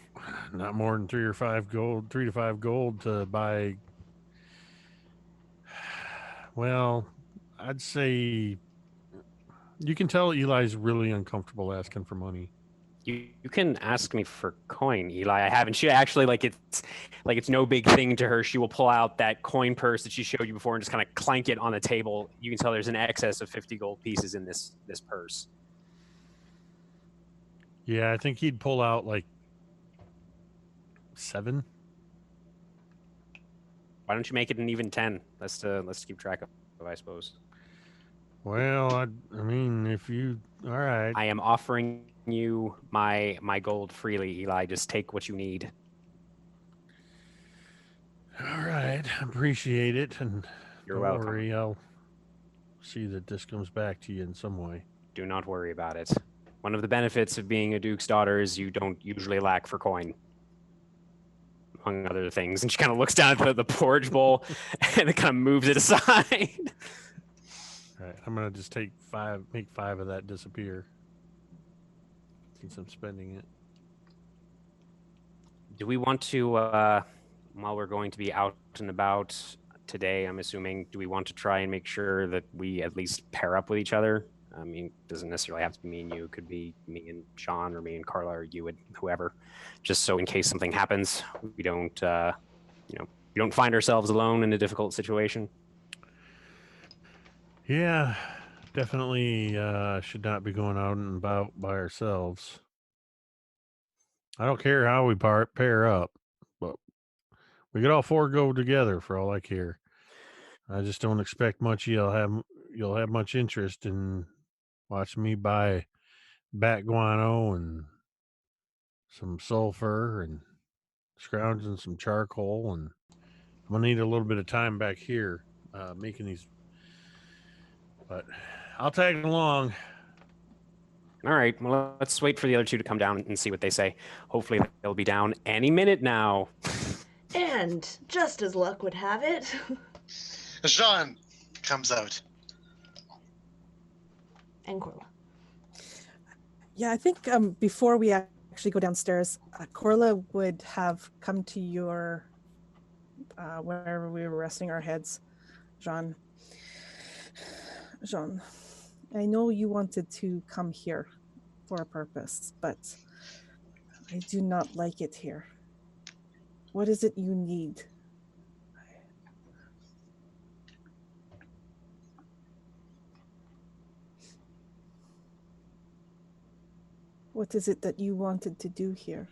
Not more than 3 to 5 gold to buy. Well, I'd say you can tell Eli's really uncomfortable asking for money. You can ask me for coin, Eli. I haven't. She actually it's no big thing to her. She will pull out that coin purse that she showed you before and just kind of clank it on the table. You can tell there's an excess of 50 gold pieces in this purse. Yeah, I think he'd pull out like 7. Why don't you make it an even 10? Let's keep track of, I suppose. Well, I mean, if you, all right. I am offering you my gold freely, Eli. Just take what you need. All right, appreciate it, and You're don't welcome. worry, I'll see that this comes back to you in some way. Do not worry about it. One of the benefits of being a duke's daughter is you don't usually lack for coin, among other things. And she kind of looks down at the porridge bowl and it kind of moves it aside. All right, I'm gonna just make 5 of that disappear since I'm spending it. Do we want to, while we're going to be out and about today, I'm assuming, do we want to try and make sure that we at least pair up with each other? I mean, it doesn't necessarily have to be me and you. It could be me and Sean, or me and Carla, or you and whoever. Just so in case something happens, we don't, we don't find ourselves alone in a difficult situation. Yeah, definitely should not be going out and about by ourselves. I don't care how we pair up, but we could all 4 go together for all I care. I just don't expect much you'll have much interest in watching me buy bat guano and some sulfur and scrounging some charcoal, and I'm gonna need a little bit of time back here making these, but I'll tag along. All right, well, let's wait for the other two to come down and see what they say. Hopefully they'll be down any minute now. And just as luck would have it, Jean comes out. and Corla. Yeah, I think before we actually go downstairs, Corla would have come to your wherever we were resting our heads. Jean, I know you wanted to come here for a purpose, but I do not like it here. What is it you need? What is it that you wanted to do here?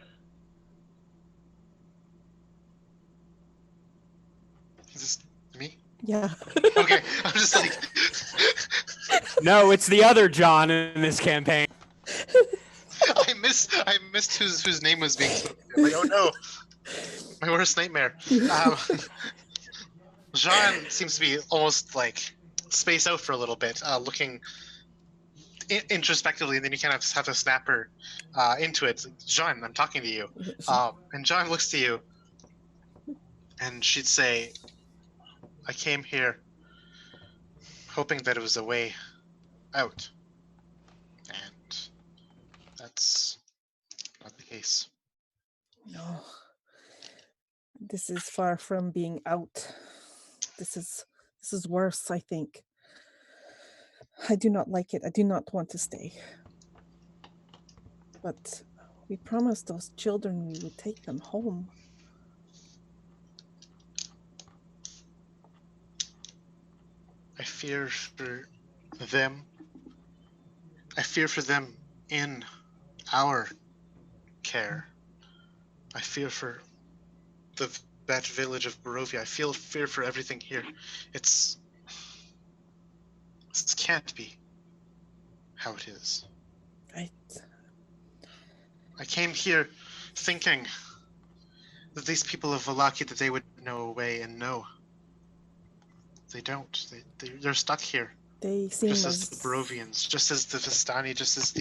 Is this me? Yeah. Okay, I'm just like. No, it's the other John in this campaign. I missed whose name was being spoken. I'm like, oh no, my worst nightmare. Jean seems to be almost like spaced out for a little bit, looking introspectively, and then you kind of have to snap her into it. It's like, Jean, I'm talking to you. And Jean looks to you, and she'd say, I came here hoping that it was a way out. And that's not the case. No. This is far from being out. This is worse, I think. I do not like it. I do not want to stay. But we promised those children we would take them home. I fear for them. I fear for them in our care. I fear for that village of Barovia. I feel fear for everything here. This can't be how it is. Right. I came here thinking that these people of Valaki, that they would know a way, and no. They don't. They're stuck here. They seem just as the Barovians, just as the Vistani, just as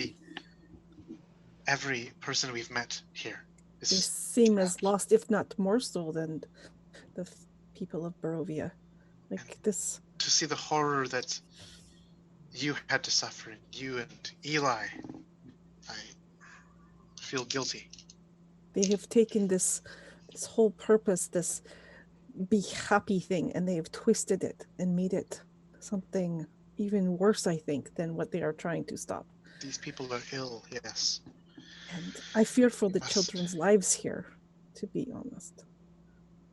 every person we've met here. They seem as lost, if not more so, than the people of Barovia. Like this. To see the horror that you had to suffer, you and Eli, I feel guilty. They have taken this whole purpose, this be happy thing, and they have twisted it and made it something even worse, I think, than what they are trying to stop. These people are ill, yes. And I fear for the children's lives here, to be honest.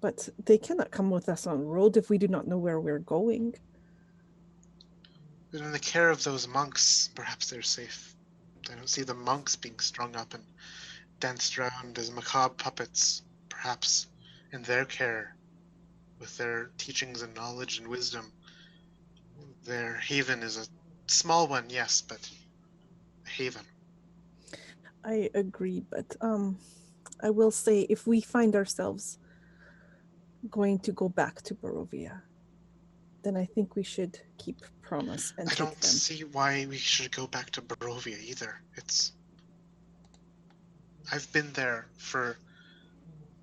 But they cannot come with us on road if we do not know where we're going. But in the care of those monks, perhaps they're safe. I don't see the monks being strung up and danced around as macabre puppets. Perhaps in their care, with their teachings and knowledge and wisdom, their haven is a Small one, yes, but a haven. I agree, but I will say if we find ourselves going to go back to Barovia, then I think we should keep promise and I take don't them. see why we should go back to Barovia either. I've been there for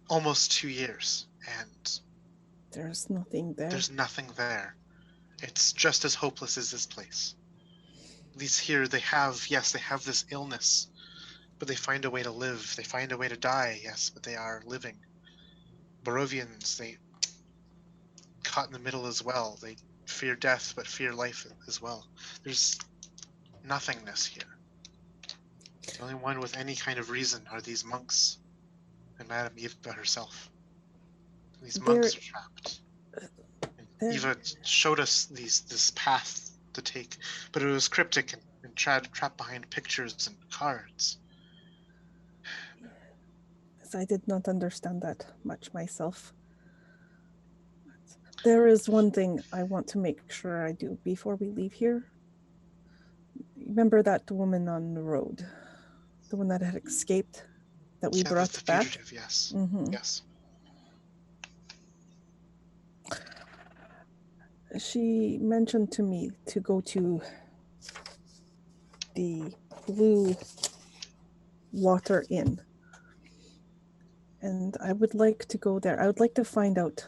almost 2 years, and There's nothing there. there's nothing there. It's just as hopeless as this place. These here, they have this illness, but they find a way to live. They find a way to die, yes, but they are living. Barovians, they caught in the middle as well. They fear death, but fear life as well. There's nothingness here. The only one with any kind of reason are these monks and Madame Eva herself. These monks are trapped. And Eva showed us this path to take, but it was cryptic and trapped behind pictures and cards. Yes, I did not understand that much myself. There is one thing I want to make sure I do before we leave here. Remember that woman on the road? The one that had escaped, that we brought the back? fugitive, yes. Mm-hmm. Yes. She mentioned to me to go to the Blue Water Inn. And I would like to go there. I would like to find out.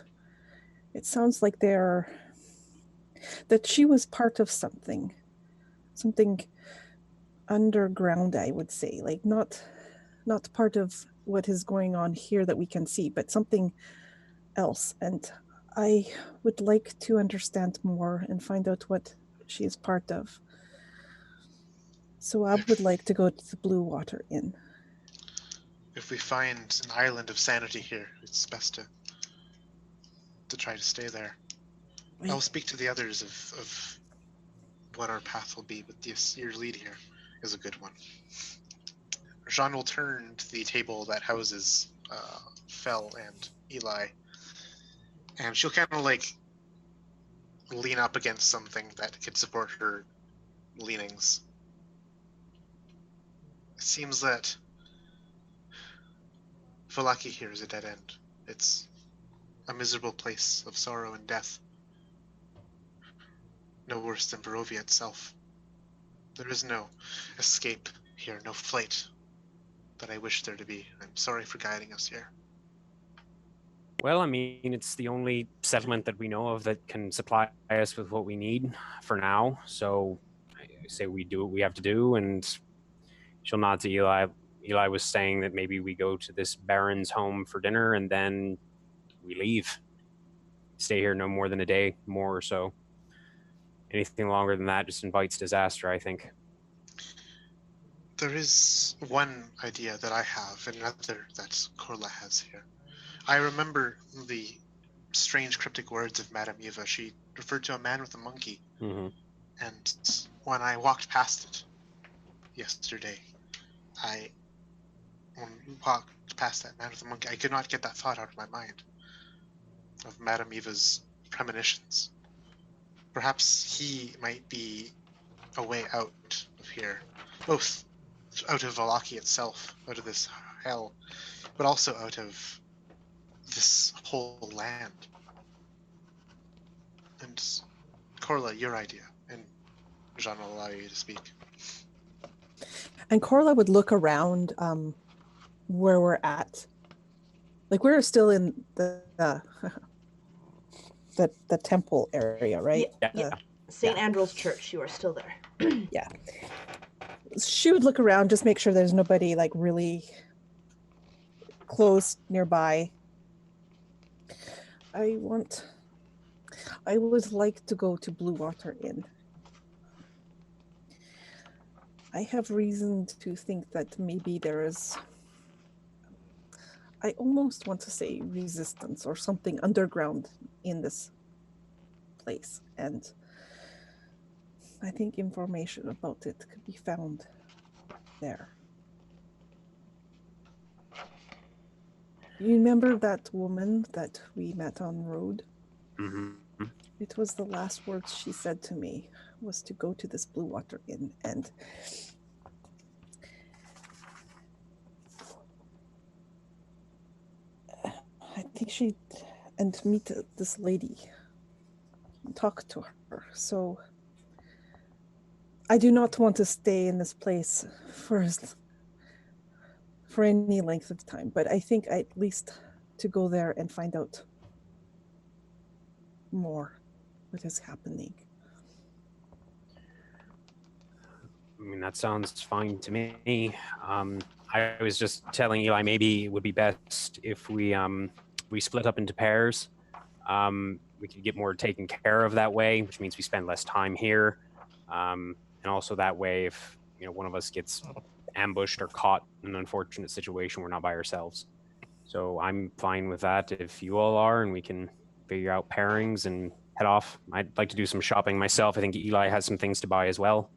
It sounds like that she was part of something underground, I would say, like not part of what is going on here that we can see, but something else. And I would like to understand more and find out what she is part of. So I would like to go to the Blue Water Inn. If we find an island of sanity here, it's best to try to stay there. I'll speak to the others of what our path will be, but your lead here is a good one. Jean will turn to the table that houses Fel and Eli, and she'll kind of like lean up against something that could support her leanings. It seems that Valaki here is a dead end. It's a miserable place of sorrow and death. No worse than Barovia itself. There is no escape here, no flight that I wish there to be. I'm sorry for guiding us here. Well, I mean, it's the only settlement that we know of that can supply us with what we need for now. So I say we do what we have to do, and she'll nod to Eli. Eli was saying that maybe we go to this Baron's home for dinner and then we leave. Stay here no more than a day, more or so. Anything longer than that just invites disaster, I think. There is one idea that I have, and another that Corla has here. I remember the strange cryptic words of Madame Eva. She referred to a man with a monkey. Mm-hmm. And when I walked past it yesterday, when we walked past that man with the monkey, I could not get that thought out of my mind of Madame Eva's premonitions. Perhaps he might be a way out of here, both out of Valaki itself, out of this hell, but also out of this whole land. And Corla, your idea, and Jean will allow you to speak. And Corla would look around where we're at. Like we're still in the temple area, right? Yeah. St. Andrew's Church, you are still there. Yeah. She would look around, just make sure there's nobody like really close nearby. I would like to go to Blue Water Inn. I have reason to think that maybe there is, I almost want to say resistance or something underground in this place. And I think information about it could be found there. You remember that woman that we met on the road? Mm-hmm. It was the last words she said to me was to go to this Blue Water Inn and I think and meet this lady, talk to her. So I do not want to stay in this place for any length of time, but I think at least to go there and find out more what is happening. I mean, that sounds fine to me. I was just telling Eli maybe it would be best if we split up into pairs. We could get more taken care of that way, which means we spend less time here. And also that way, if one of us gets ambushed or caught in an unfortunate situation, we're not by ourselves. So I'm fine with that if you all are, and we can figure out pairings and head off. I'd like to do some shopping myself. I think Eli has some things to buy as well.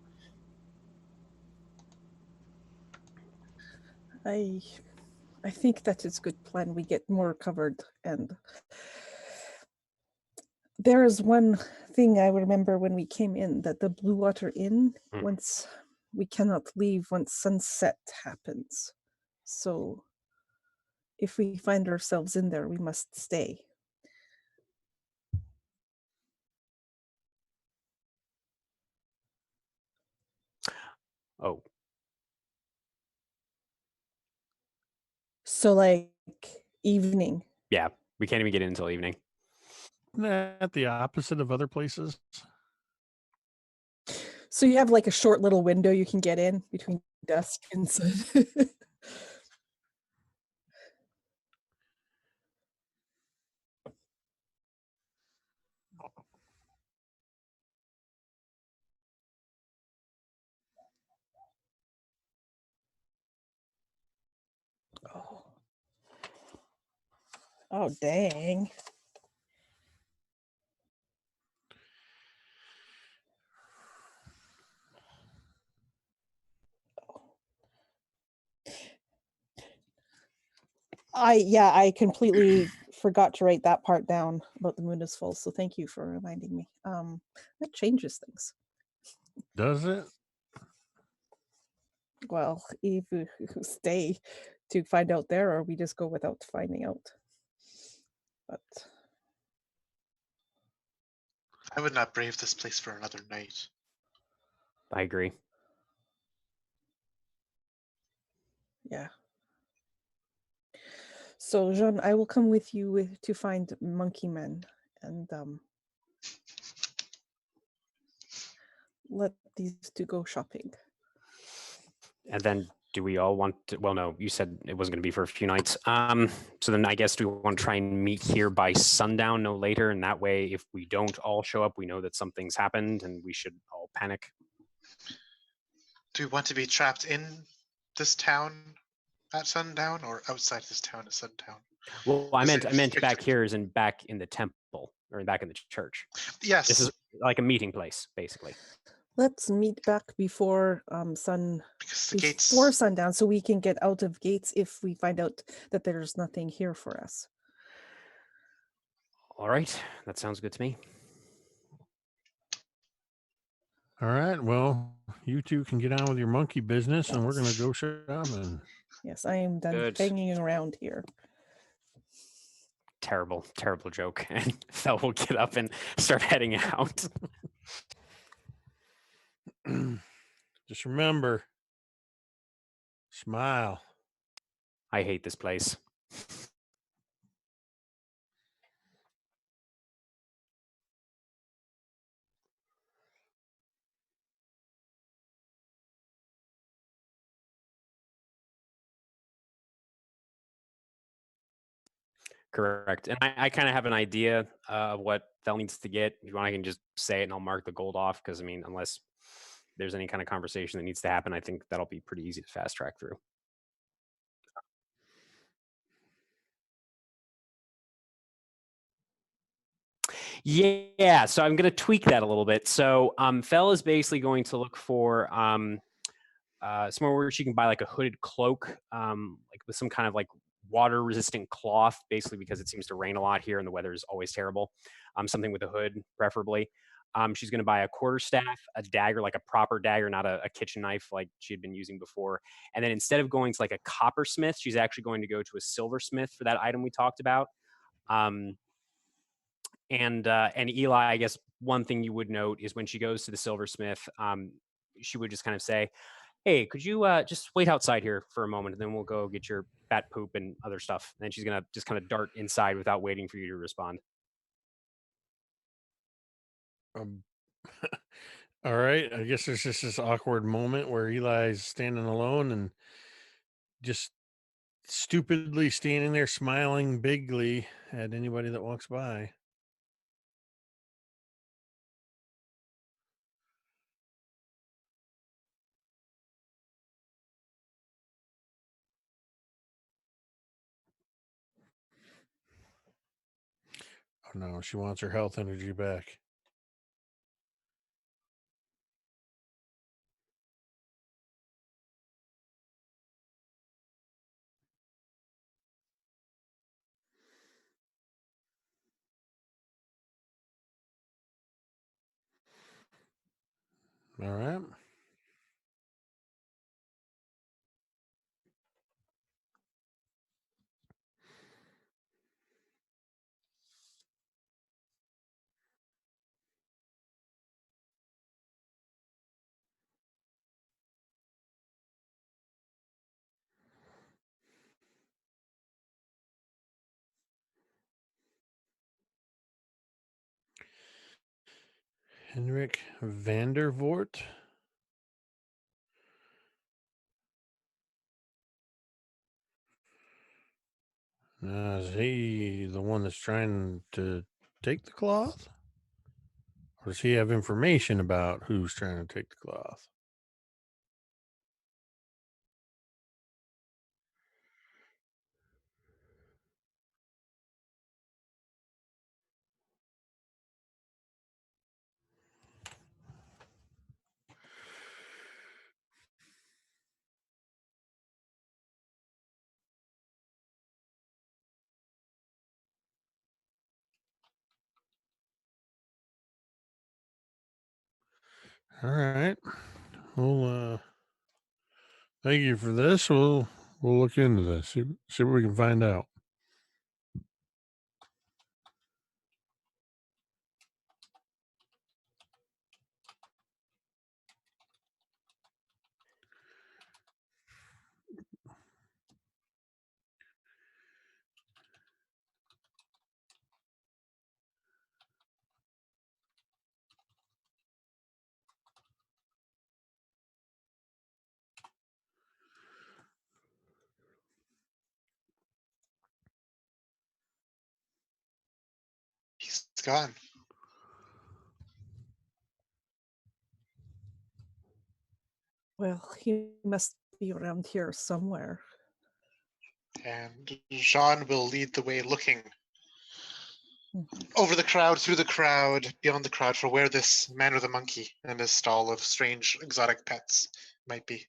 I think that is a good plan. We get more covered, and there is one thing I remember when we came in, that the Blue Water Inn, once we cannot leave once sunset happens. So if we find ourselves in there, we must stay. Oh. So like evening. Yeah, we can't even get in until evening. Isn't that the opposite of other places? So you have like a short little window you can get in between dusk and sun. Oh, dang. I completely forgot to write that part down about the moon is full. So thank you for reminding me. That changes things. Does it? Well, if we stay to find out there, or we just go without finding out. But I would not brave this place for another night. I agree. Yeah. So, Jean, I will come with you to find Monkey Men and let these two go shopping. And then do we all want to, well, no, you said it wasn't going to be for a few nights. So then I guess do we want to try and meet here by sundown, no later? And that way, if we don't all show up, we know that something's happened and we should all panic. Do we want to be trapped in this town at sundown or outside this town at sundown? Well, I meant back here as in back in the temple or back in the church. Yes. This is like a meeting place, basically. Let's meet back before before sundown, so we can get out of gates if we find out that there's nothing here for us. All right, that sounds good to me. All right, well, you two can get on with your monkey business, and we're going to go shopping. Yes, I am done hanging around here. Terrible, terrible joke. And Fel will get up and start heading out. Just remember, smile. I hate this place. Correct. And I kind of have an idea of what Fel needs to get. If you want, I can just say it and I'll mark the gold off because, I mean, unless there's any kind of conversation that needs to happen, I think that'll be pretty easy to fast track through. Yeah, so I'm going to tweak that a little bit. So Fel is basically going to look for somewhere where she can buy like a hooded cloak, like with some kind of like water resistant cloth, basically because it seems to rain a lot here and the weather is always terrible. Something with a hood, preferably. She's going to buy a quarterstaff, a dagger, like a proper dagger, not a kitchen knife like she had been using before. And then instead of going to like a coppersmith, she's actually going to go to a silversmith for that item we talked about. And Eli, I guess one thing you would note is when she goes to the silversmith, she would just kind of say, "Hey, could you just wait outside here for a moment, and then we'll go get your bat poop and other stuff." And then she's gonna just kind of dart inside without waiting for you to respond. Um, all right. I guess there's just this awkward moment where Eli's standing alone and just stupidly standing there smiling bigly at anybody that walks by. Oh no, she wants her health energy back. All right. Henrik Vandervoort. Is he the one that's trying to take the cloth? Or does he have information about who's trying to take the cloth? All right. Well, thank you for this. We'll look into this. See what we can find out. He's gone. Well, he must be around here somewhere. And Jean will lead the way looking Mhm. over the crowd, through the crowd, beyond the crowd, for where this man with a monkey and his stall of strange exotic pets might be.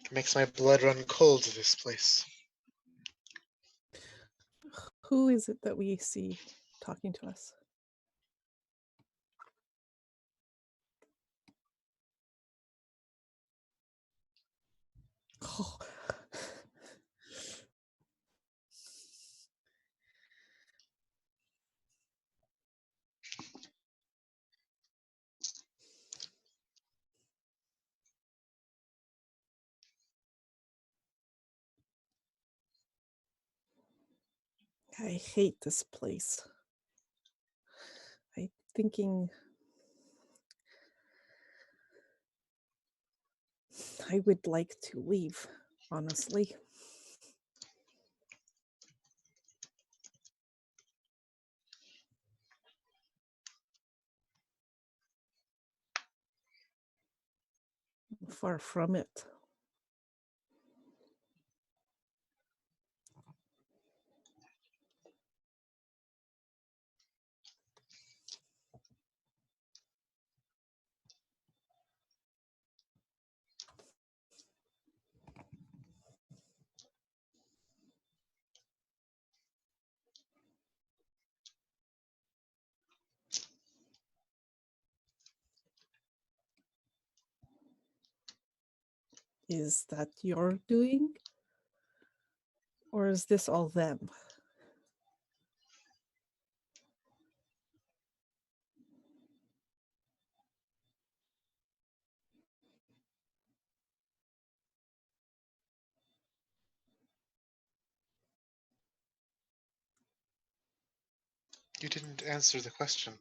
It makes my blood run cold to this place. Who is it that we see talking to us? Oh. I hate this place. I'm thinking I would like to leave, honestly. far from it. Is that your doing? Or is this all them? You didn't answer the question.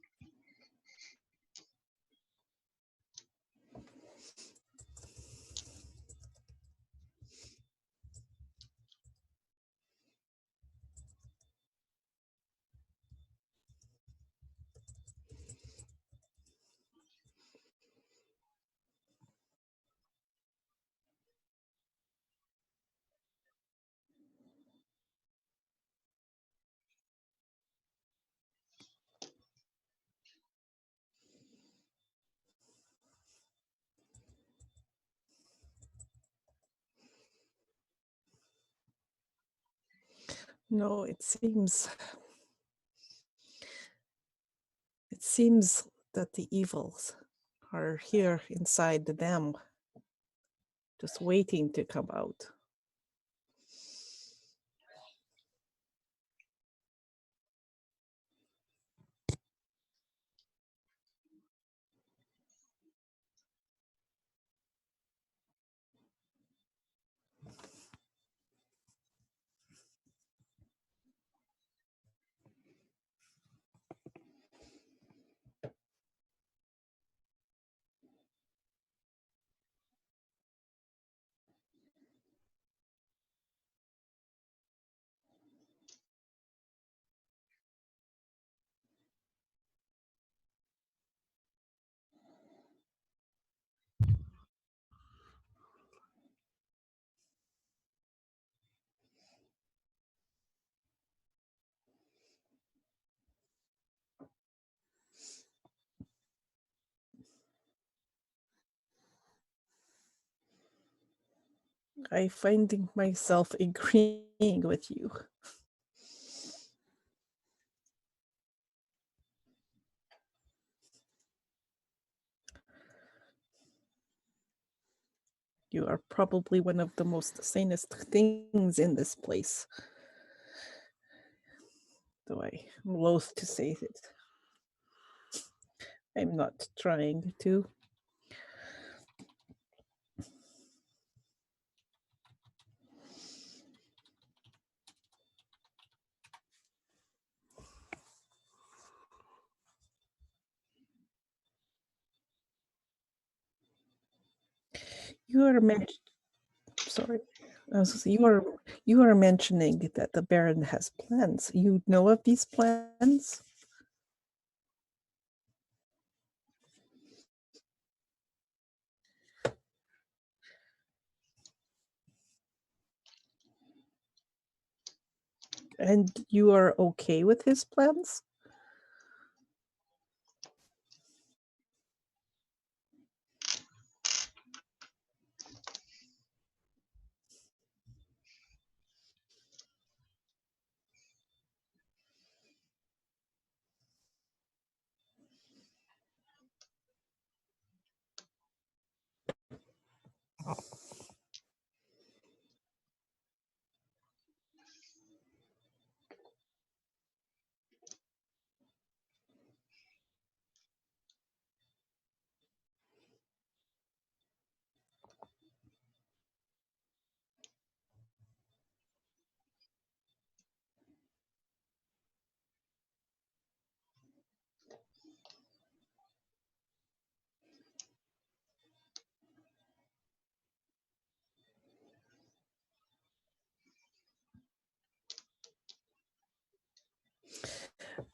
No, it seems that the evils are here inside them, just waiting to come out. I finding myself agreeing with you. You are probably one of the most sanest things in this place. Though I'm loath to say it. I'm not trying to. You are sorry. I was gonna say, you are mentioning that the Baron has plans. You know of these plans? And you are okay with his plans?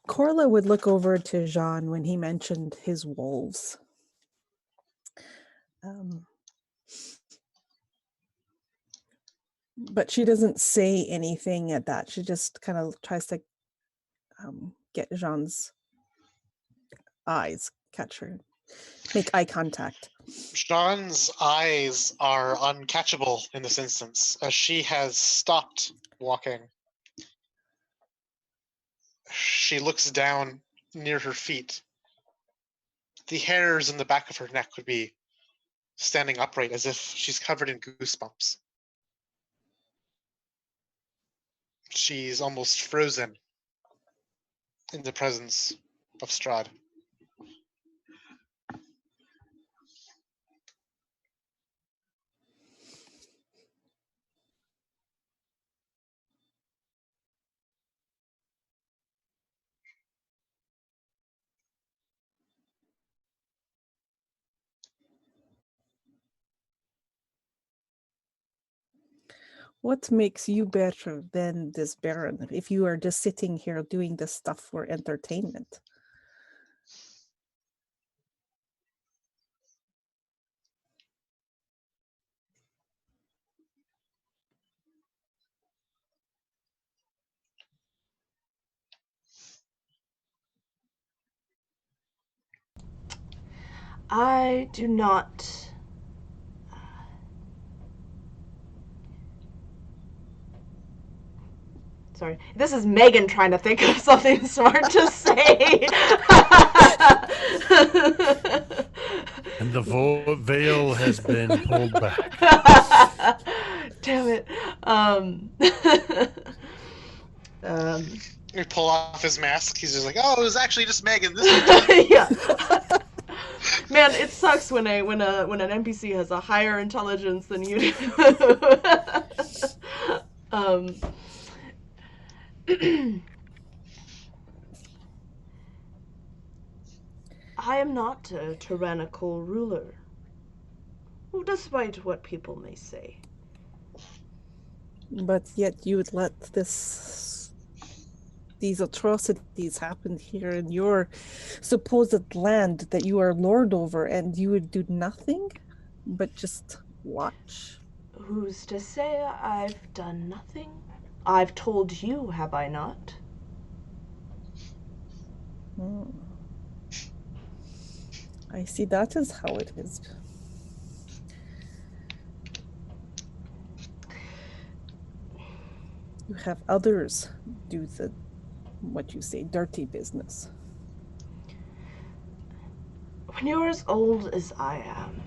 Corla would look over to Jean when he mentioned his wolves. But she doesn't say anything at that. She just kind of tries to get Jean's eyes, catch her, make eye contact. Jean's eyes are uncatchable in this instance, as she has stopped walking. She looks down near her feet. The hairs in the back of her neck would be standing upright as if she's covered in goosebumps. She's almost frozen in the presence of Strahd. What makes you better than this Baron if you are just sitting here doing this stuff for entertainment? I do not. Sorry, this is Megan trying to think of something smart to say. And the veil has been pulled back. Damn it. You pull off his mask. He's just like, "Oh, it was actually just Megan. This is Yeah. Man, it sucks when an NPC has a higher intelligence than you do. I am not a tyrannical ruler, despite what people may say. But yet you would let these atrocities happen here in your supposed land that you are lord over, and you would do nothing but just watch? Who's to say I've done nothing? I've told you, have I not? I see that is how it is. You have others do the, what you say, dirty business. When you're as old as I am,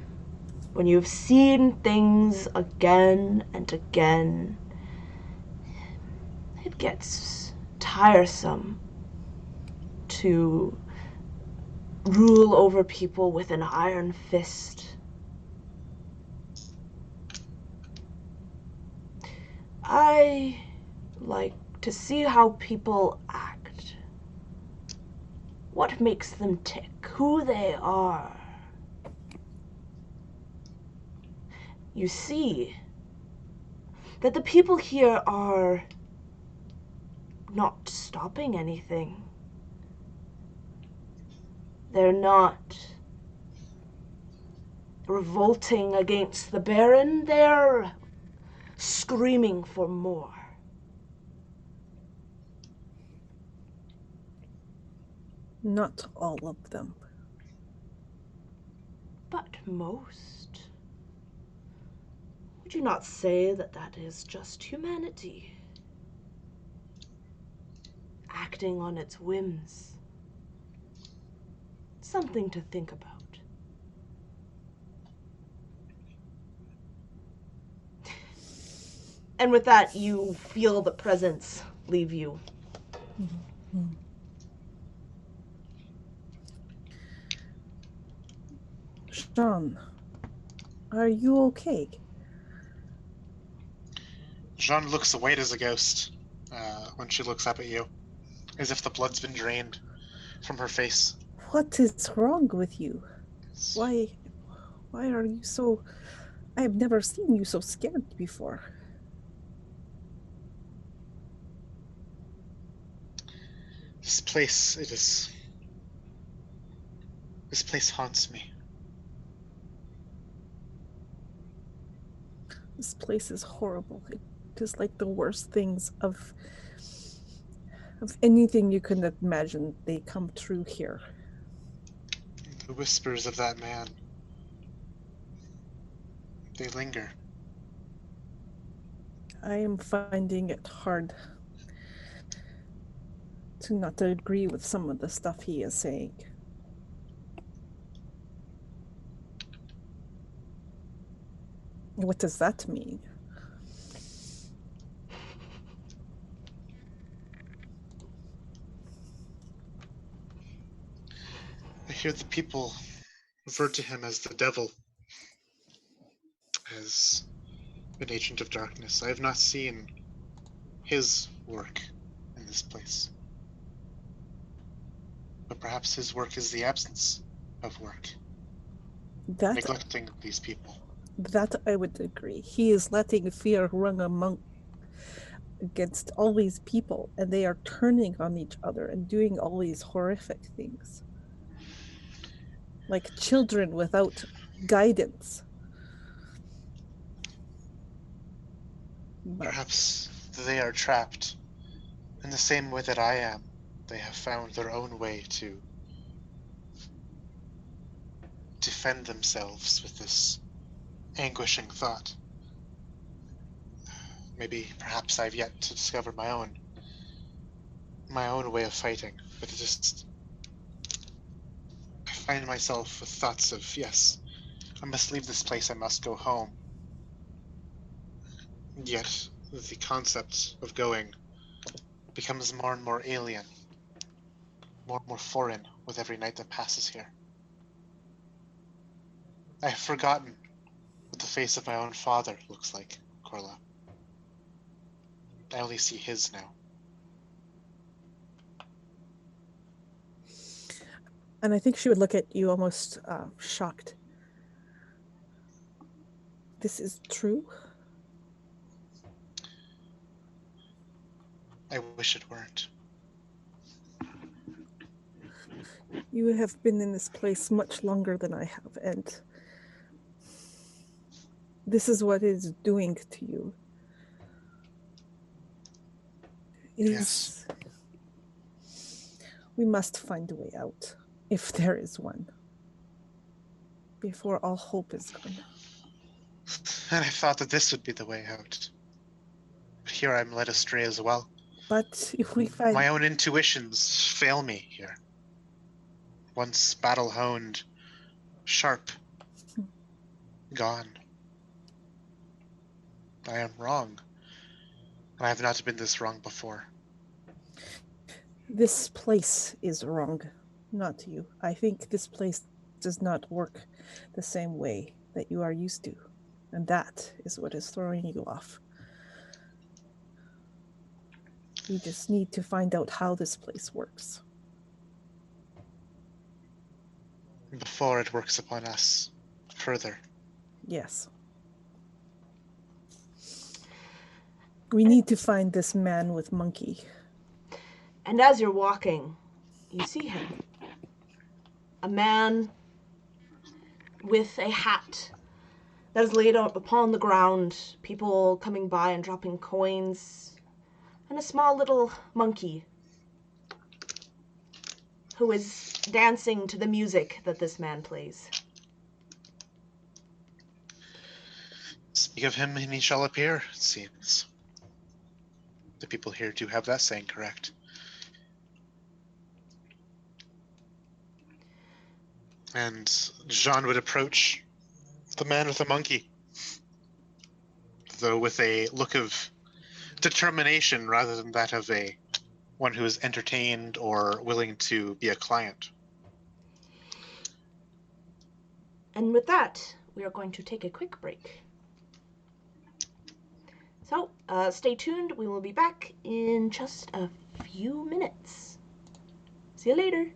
when you've seen things again and again, it gets tiresome to rule over people with an iron fist. I like to see how people act, what makes them tick, who they are. You see that the people here are not stopping anything. They're not revolting against the Baron. They're screaming for more. Not all of them. But most. Would you not say that that is just humanity? Acting on its whims. Something to think about. And with that, you feel the presence leave you. Mm-hmm. Jean, are you okay? Jean looks white as a ghost when she looks up at you, as if the blood's been drained from her face. What is wrong with you? Why are you so... I have never seen you so scared before. This place, this place haunts me. This place is horrible. Just like the worst things of anything you could imagine, they come true here. The whispers of that man, they linger. I am finding it hard to not agree with some of the stuff he is saying. What does that mean? I hear the people refer to him as the devil, as an agent of darkness. I have not seen his work in this place. But perhaps his work is the absence of work, That neglecting these people. I would agree. He is letting fear run among against all these people, and they are turning on each other and doing all these horrific things. Like children without guidance. But Perhaps they are trapped in the same way that I am. They have found their own way to defend themselves with this anguishing thought. Maybe, perhaps I've yet to discover my own way of fighting. But I find myself with thoughts of, yes, I must leave this place, I must go home. Yet, the concept of going becomes more and more alien, more and more foreign with every night that passes here. I have forgotten what the face of my own father looks like, Corla. I only see his now. and I think she would look at you almost shocked. This is true? I wish it weren't. You have been in this place much longer than I have, and this is what it is doing to you. Yes. We must find a way out, if there is one, before all hope is gone. And I thought that this would be the way out. But here I'm led astray as well. But if we find My own intuitions fail me here. Once battle honed, sharp, gone. I am wrong. And I have not been this wrong before. this place is wrong, not you. I think this place does not work the same way that you are used to, and that is what is throwing you off. We just need to find out how this place works. Before it works upon us further. Yes. We need to find this man with monkey. And as you're walking, you see him. A man with a hat that is laid out upon the ground, people coming by and dropping coins, and a small little monkey who is dancing to the music that this man plays. Speak of him and he shall appear, it seems. The people here do have that saying correct. And Jean would approach the man with the monkey, though with a look of determination rather than that of one who is entertained or willing to be a client. And with that, we are going to take a quick break. So, stay tuned. We will be back in just a few minutes. See you later.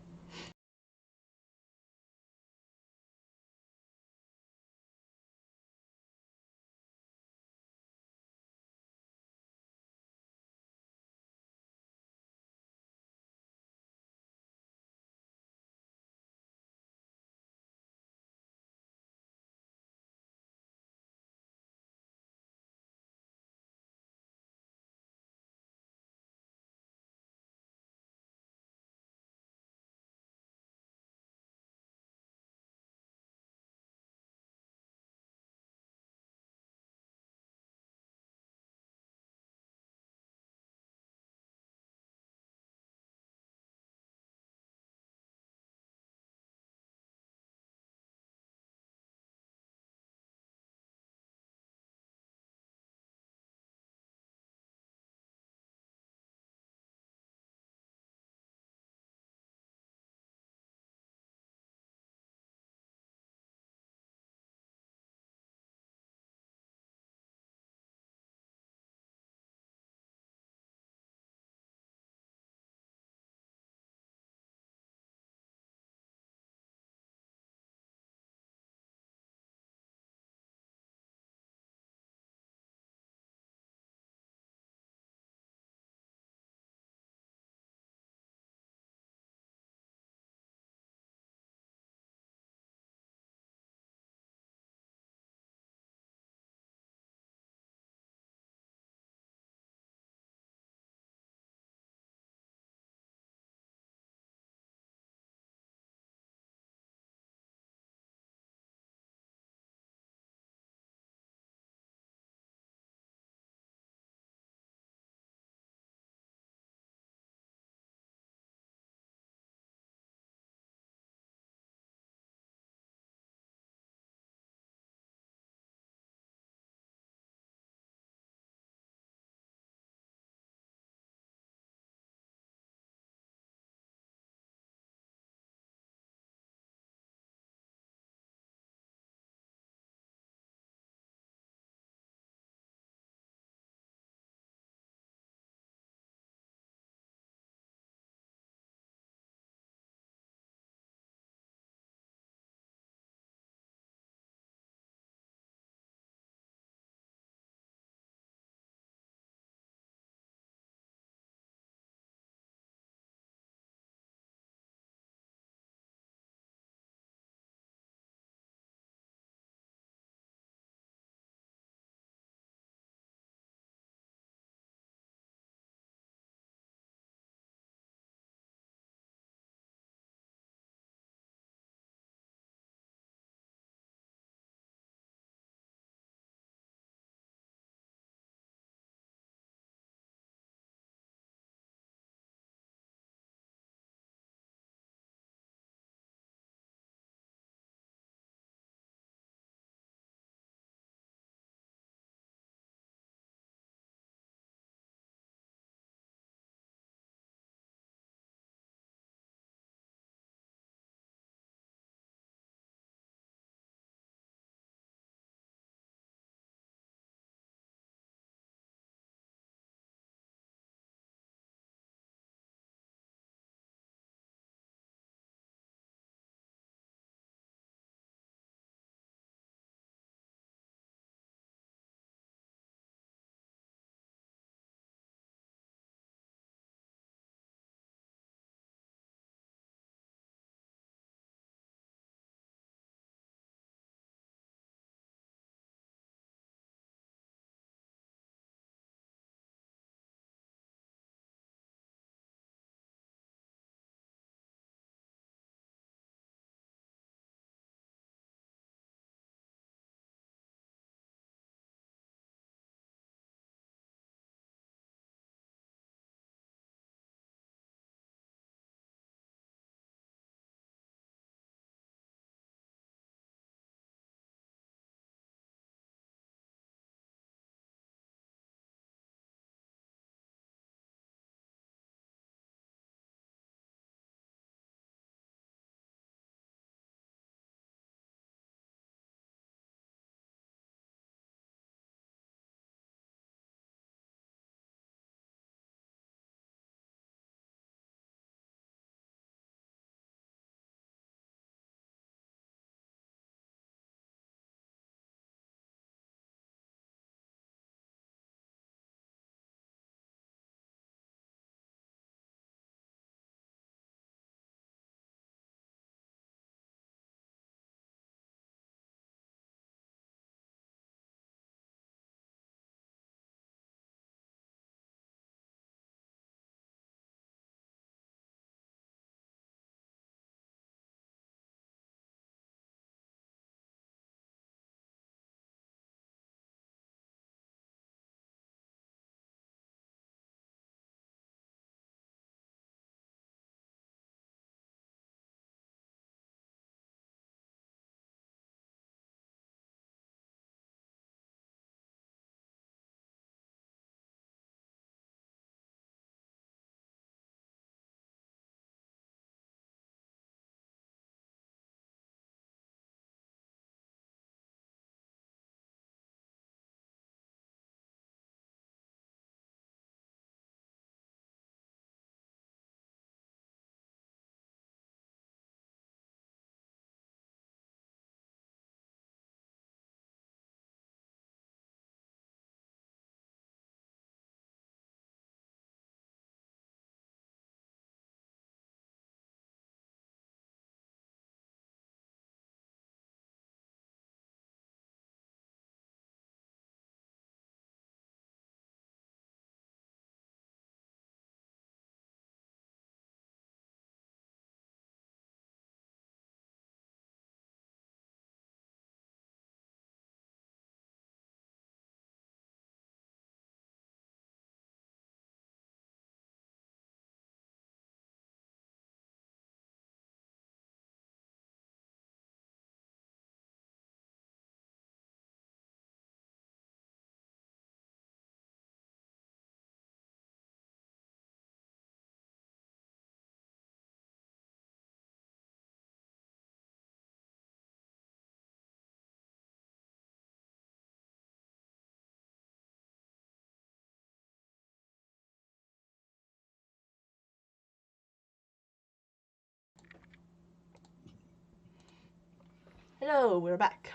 Hello, we're back.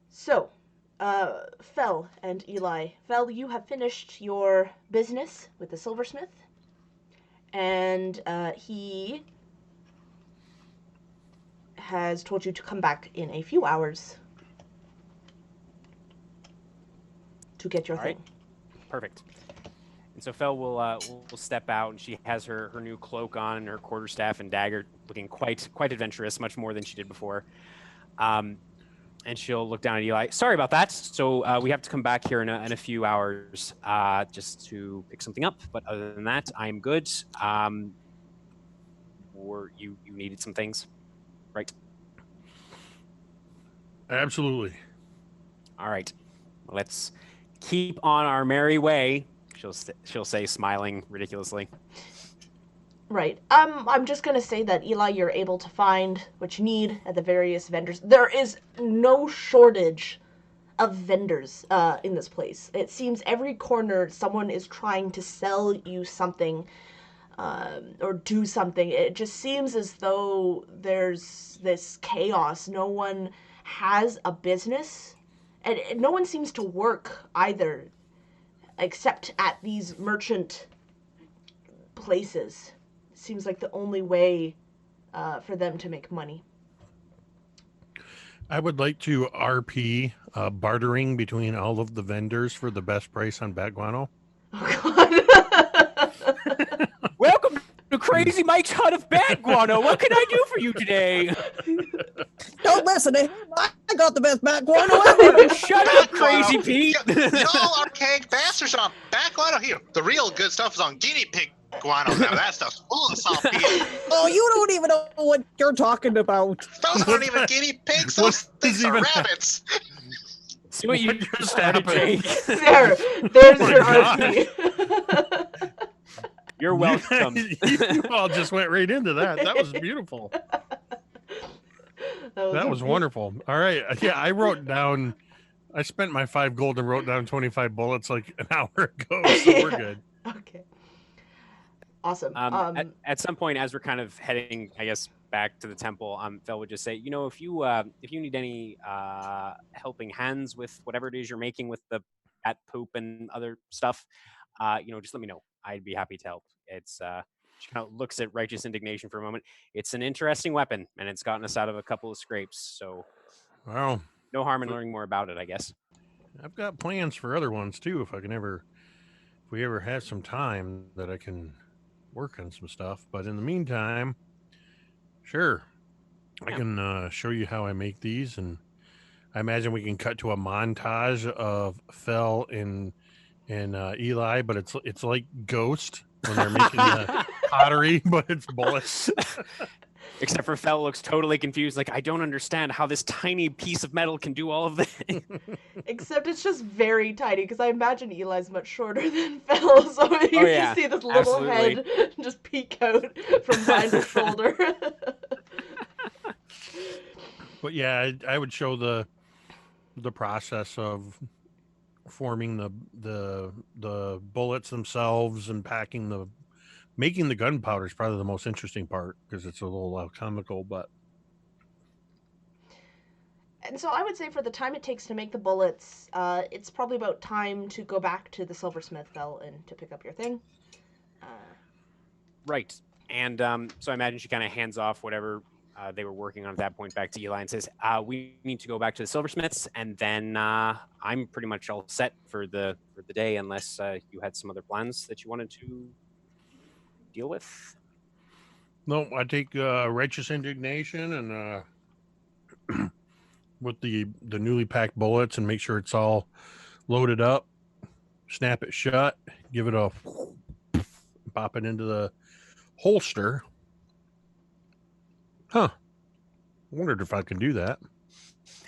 So, Fel and Eli. Fel, you have finished your business with the silversmith, and he has told you to come back in a few hours to get your All thing. right. Perfect. And so Fel will step out, and she has her new cloak on and her quarterstaff and dagger, looking quite adventurous, much more than she did before. And she'll look down at Eli. Sorry about that. So we have to come back here in a few hours just to pick something up. But other than that, I'm good. Or you needed some things, right? Absolutely. All right. Let's keep on our merry way. She'll say, smiling ridiculously. Right. I'm just gonna say that, Eli, you're able to find what you need at the various vendors. There is no shortage of vendors in this place. It seems every corner someone is trying to sell you something or do something. It just seems as though there's this chaos. No one has a business, and no one seems to work either, except at these merchant places. Seems like the only way for them to make money. I would like to RP bartering between all of the vendors for the best price on bat guano. Oh God. Welcome to Crazy Mike's Hut of Bad Guano. What can I do for you today? Don't listen to him. I got the best back guano ever. Shut up, Crazy Pete. Y'all archaic bastards are on back guano here. The real good stuff is on guinea pig guano. Now that stuff's full of saltpeter. Oh, you don't even know what you're talking about. Those aren't even guinea pigs. Those things are rabbits. See what you just started, happened? Jake. There's Oh your my RP. You're welcome. You all just went right into that. That was beautiful. That was wonderful. All right. Yeah, I wrote down. I spent my 5 gold and wrote down 25 bullets like an hour ago, so we're good. Okay. Awesome. At some point, as we're kind of heading, I guess, back to the temple, Fel would just say, if you need any helping hands with whatever it is you're making with the cat poop and other stuff, just let me know. I'd be happy to help. It's she kind of looks at Righteous Indignation for a moment. It's an interesting weapon, and it's gotten us out of a couple of scrapes. So, Well, no harm in learning more about it, I guess. I've got plans for other ones too. If we ever have some time that I can work on some stuff. But in the meantime, sure, I can show you how I make these, and I imagine we can cut to a montage of Fel and Eli, but it's like Ghost when they're making the pottery, but it's bullets. Except for Fel looks totally confused, like, I don't understand how this tiny piece of metal can do all of this. Except it's just very tiny, because I imagine Eli's much shorter than Fel, so you just see this little head just peek out from behind his shoulder. But yeah, I would show the process of forming the bullets themselves and making the gunpowder is probably the most interesting part because it's a little alchemical, but. And so I would say for the time it takes to make the bullets, it's probably about time to go back to the silversmith, Fel, and to pick up your thing. Right. And so I imagine she kind of hands off whatever they were working on at that point back to Eli and says, we need to go back to the silversmiths, and then I'm pretty much all set for the day unless you had some other plans that you wanted to deal with. No, I take Righteous Indignation and with the newly packed bullets and make sure it's all loaded up, snap it shut, give it a pop it into the holster. Huh. I wondered if I could do that.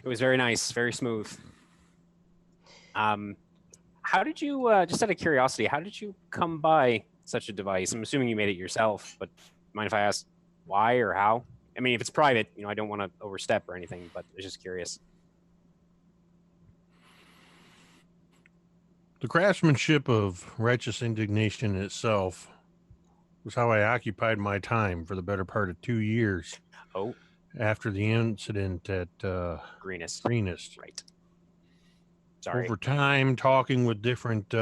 It was very nice, very smooth. How did you, just out of curiosity, how did you come by such a device? I'm assuming you made it yourself, but mind if I ask why or how? I mean, if it's private, I don't want to overstep or anything, but I was just curious. The craftsmanship of Righteous Indignation itself was how I occupied my time for the better part of 2 years. Oh. after the incident at Greenest. Greenest. Right. Sorry. Over time, talking with different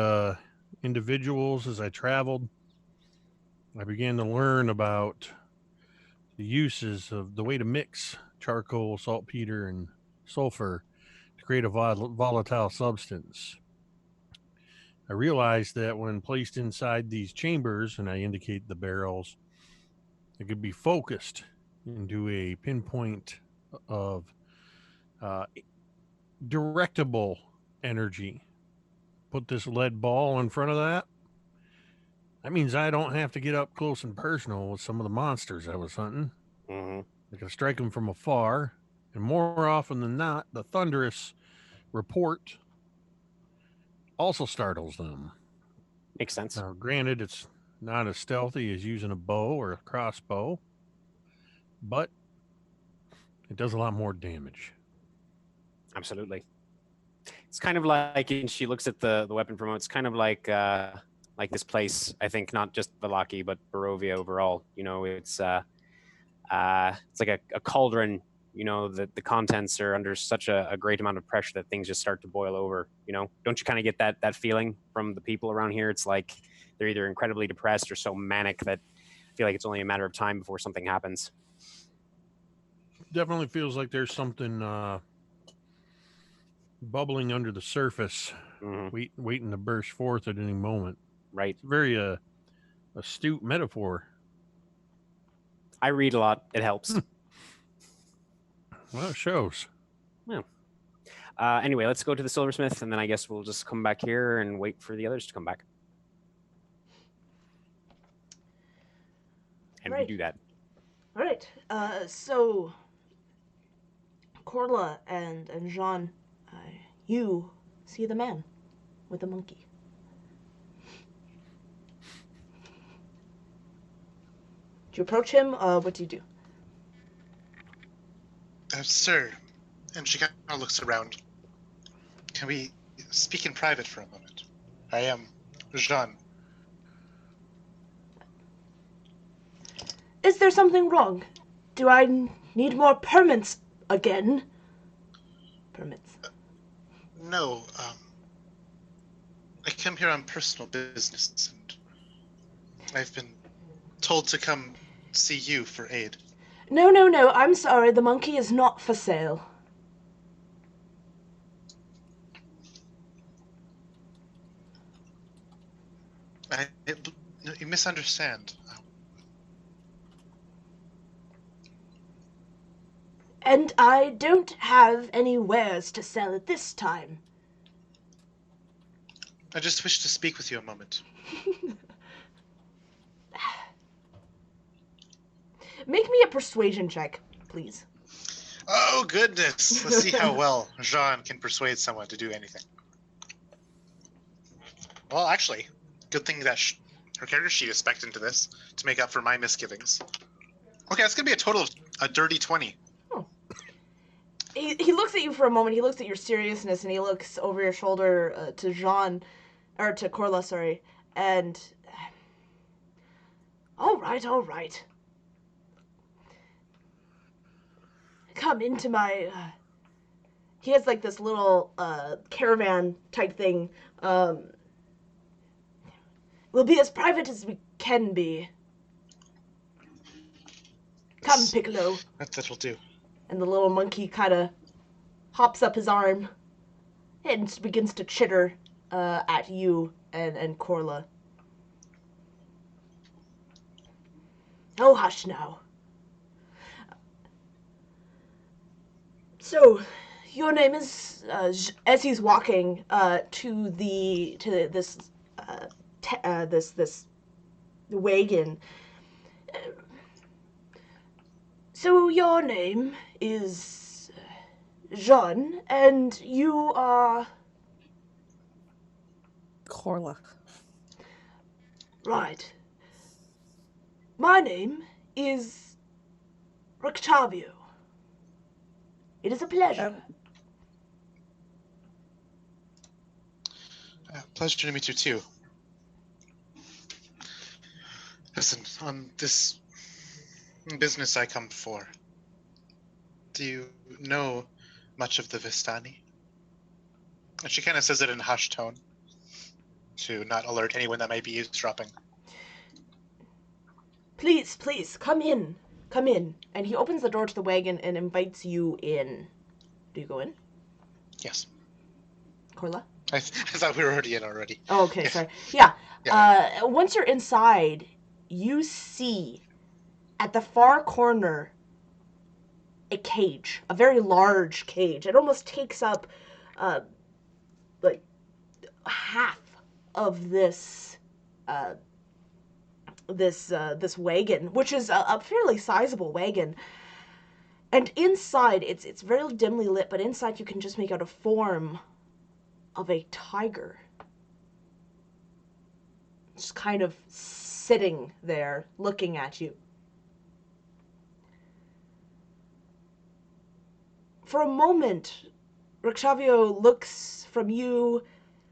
individuals as I traveled, I began to learn about the uses of the way to mix charcoal, saltpeter, and sulfur to create a volatile substance. I realized that when placed inside these chambers, and I indicate the barrels, it could be focused into a pinpoint of uh, directable energy. Put this lead ball in front of that. That means I don't have to get up close and personal with some of the monsters I was hunting. Mm-hmm. I can strike them from afar, and more often than not, the thunderous report also startles them. Makes sense. Now, granted, it's not as stealthy as using a bow or a crossbow, but it does a lot more damage. Absolutely. It's kind of like, and she looks at the weapon from. It's kind of like this place. I think not just Vallaki, but Barovia overall. You know, it's like a cauldron. You know, the contents are under such a great amount of pressure that things just start to boil over. You know, don't you kind of get that feeling from the people around here? It's like they're either incredibly depressed or so manic that I feel like it's only a matter of time before something happens. Definitely feels like there's something bubbling under the surface, waiting to burst forth at any moment. Right. It's a very astute metaphor. I read a lot. It helps. Well, it shows. Yeah. Anyway, let's go to the silversmith, and then I guess we'll just come back here and wait for the others to come back. And we do that. All right. So, Corla and Jean, you see the man with the monkey. Do you approach him? What do you do? Sir, and she kind of looks around. Can we speak in private for a moment? I am Jean. Is there something wrong? Do I need more permits again? Permits. No, I come here on personal business, and I've been told to come see you for aid. No, I'm sorry. The monkey is not for sale. You misunderstand. And I don't have any wares to sell at this time. I just wish to speak with you a moment. Make me a persuasion check, please. Oh, goodness. Let's see how well Jean can persuade someone to do anything. Well, actually, good thing that her character sheet is spec'd into this to make up for my misgivings. Okay, that's going to be a total of a dirty 20. Oh. He looks at you for a moment. He looks at your seriousness, and he looks over your shoulder to Jean, or to Corla, sorry, and... All right. Come into my... He has, like, this little caravan type thing. We'll be as private as we can be. Come, Piccolo. That'll do. And the little monkey kind of hops up his arm and begins to chitter at you and Corla. Oh, hush now. So, your name is, as he's walking to this wagon. So your name is Jean, and you are... Corla. Right. My name is Rictavio. It is a pleasure. Pleasure to meet you, too. Listen, on this business I come for, Do you know much of the Vistani? And she kind of says it in a hushed tone to not alert anyone that might be eavesdropping. Please, please, come in. Come in. And he opens the door to the wagon and invites you in. Do you go in? Yes. Corla? I thought we were already in already. Oh, okay, sorry. Yeah. Yeah. Once you're inside, you see at the far corner a cage, a very large cage. It almost takes up like half of this this wagon, which is a fairly sizable wagon. And inside, it's very dimly lit, but inside you can just make out a form of a tiger. Just kind of sitting there, looking at you. For a moment, Rictavio looks from you,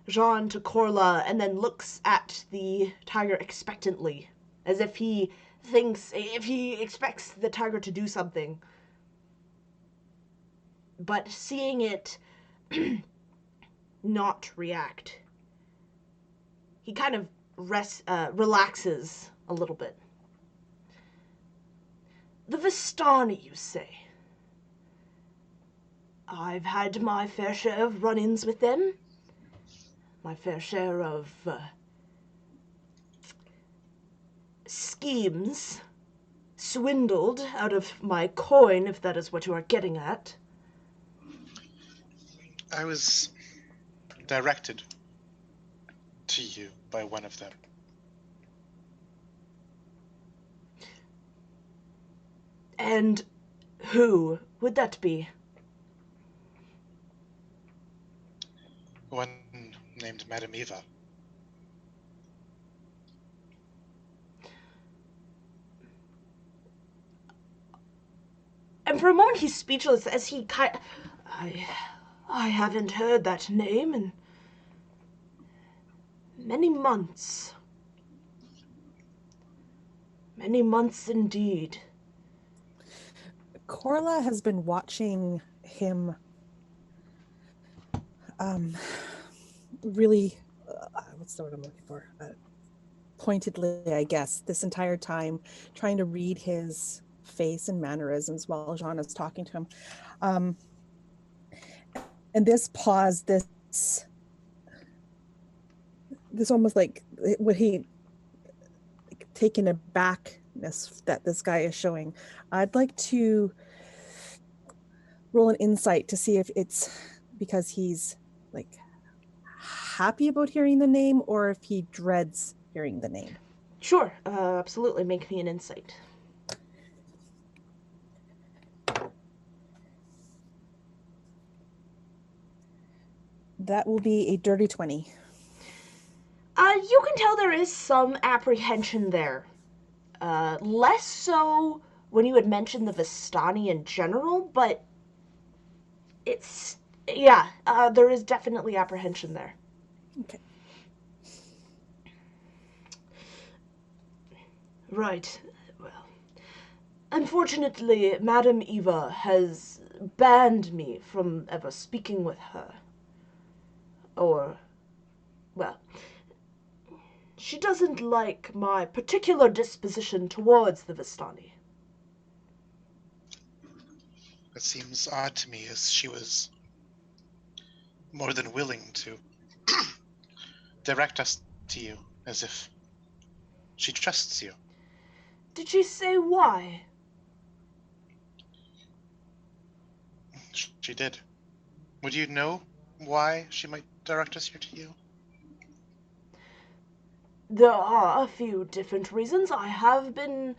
Jean, to Corla, and then looks at the tiger expectantly, as if he expects the tiger to do something. But seeing it not react, he kind of relaxes a little bit. The Vistani, you say? I've had my fair share of run-ins with them. My fair share of schemes swindled out of my coin, if that is what you are getting at. I was directed to you by one of them. And who would that be? One named Madame Eva. And for a moment he's speechless as he I haven't heard that name in many months. Many months indeed. Corla has been watching him really, what's the word I'm looking for? Pointedly, I guess, this entire time, trying to read his face and mannerisms while Jean is talking to him. And this pause, this almost like what he taken abackness that this guy is showing. I'd like to roll an insight to see if it's because he's like happy about hearing the name or if he dreads hearing the name. Sure, absolutely. Make me an insight. That will be a dirty 20. You can tell there is some apprehension there. Less so when you had mentioned the Vistani in general, but there is definitely apprehension there. Okay. Right. Well, unfortunately, Madame Eva has banned me from ever speaking with her. Or, well, she doesn't like my particular disposition towards the Vistani. It seems odd to me, as she was more than willing to direct us to you, as if she trusts you. Did she say why? She did. Would you know why she might direct us here to you? There are a few different reasons. I have been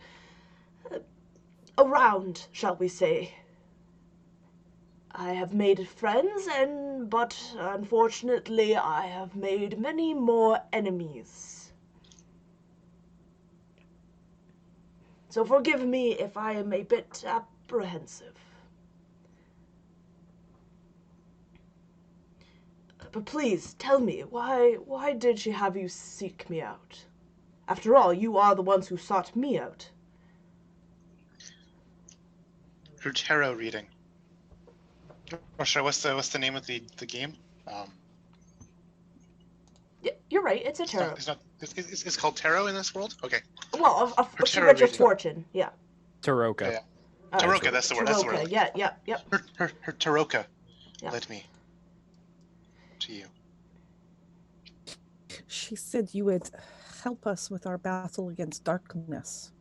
around, shall we say. I have made friends, but unfortunately I have made many more enemies. So forgive me if I am a bit apprehensive. But please, tell me, why did she have you seek me out? After all, you are the ones who sought me out. Her tarot reading Or sorry, what's the name of the game? Yeah, you're right. It's a It's tarot. not. It's called tarot in this world. Okay. Well, Or she tarot read your reading. fortune. Yeah. Taroka. Yeah. Taroka, that's the word. That's the word. Taroka. Yeah. Her Taroka Yeah. led me to you. She said you would help us with our battle against darkness.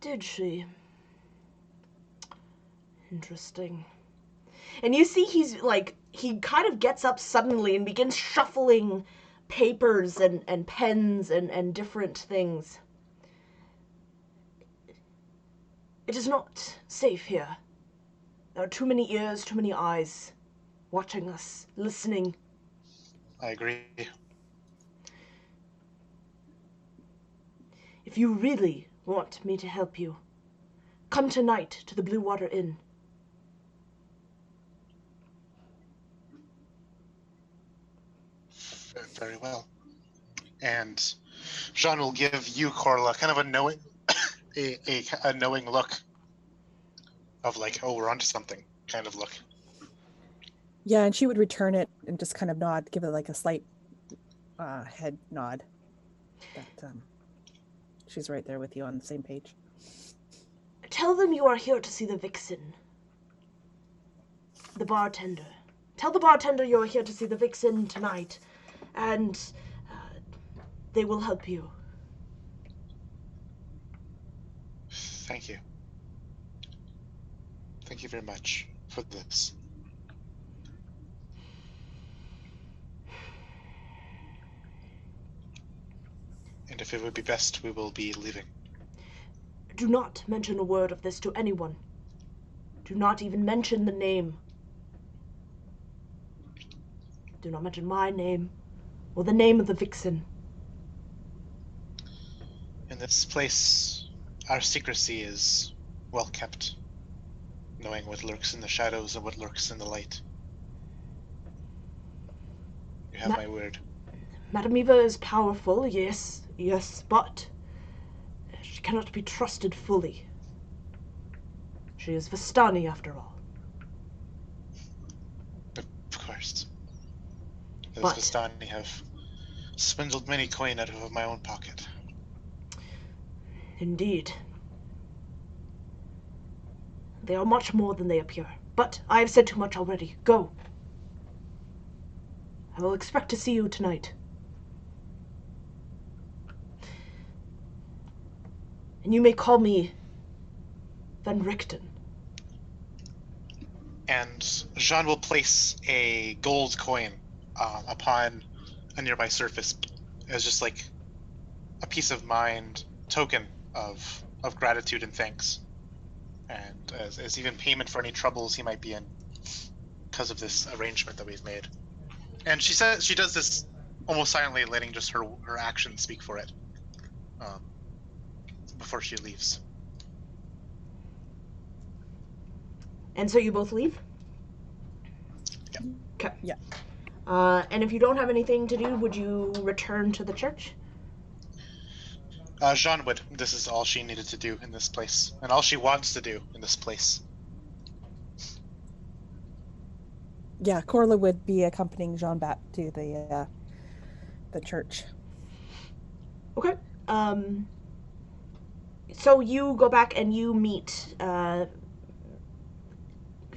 Did she? Interesting. And you see he kind of gets up suddenly and begins shuffling papers and pens and different things. It is not safe here. There are too many ears, too many eyes watching us, listening. I agree. If you really want me to help you, come tonight to the Blue Water Inn. Very well. And Jean will give you, Corla, kind of a knowing, a knowing look of like, oh, we're onto something kind of look. Yeah, and she would return it and just kind of nod, give it like a slight head nod. That she's right there with you on the same page. Tell them you are here to see the vixen. The bartender. Tell the bartender you're here to see the vixen tonight, and they will help you. Thank you. Thank you very much for this. And if it would be best, we will be leaving. Do not mention a word of this to anyone. Do not even mention the name. Do not mention my name or the name of the vixen. In this place, our secrecy is well kept, knowing what lurks in the shadows and what lurks in the light. You have my word. Madame Eva is powerful, yes, but she cannot be trusted fully. She is Vistani, after all. Of course. Those But Vistani have swindled many coin out of my own pocket. indeed, they are much more than they appear. But I have said too much already. Go. I will expect to see you tonight. And you may call me Van Richten. And Jean will place a gold coin upon a nearby surface as just like a peace of mind token of gratitude and thanks, and as even payment for any troubles he might be in because of this arrangement that we've made. And she says she does this almost silently, letting just her actions speak for it before she leaves. And so you both leave? Yeah. Okay. Yeah. And if you don't have anything to do, would you return to the church? Jean would. This is all she needed to do in this place, and all she wants to do in this place. Yeah, Corla would be accompanying Jean back to the church. Okay. So you go back and you meet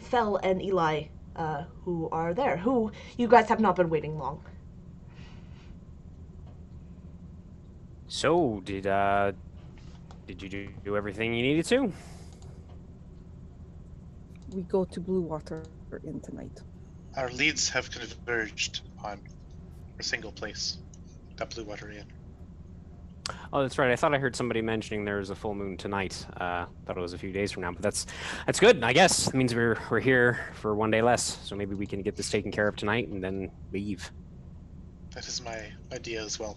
Fel and Eli, who are there. Who you guys have not been waiting long. So, did you do everything you needed to? We go to Blue Water Inn tonight. Our leads have converged on a single place, that Blue Water Inn. Oh, that's right. I thought I heard somebody mentioning there was a full moon tonight. Thought it was a few days from now, but that's good. I guess it means we're here for one day less. So maybe we can get this taken care of tonight and then leave. That is my idea as well.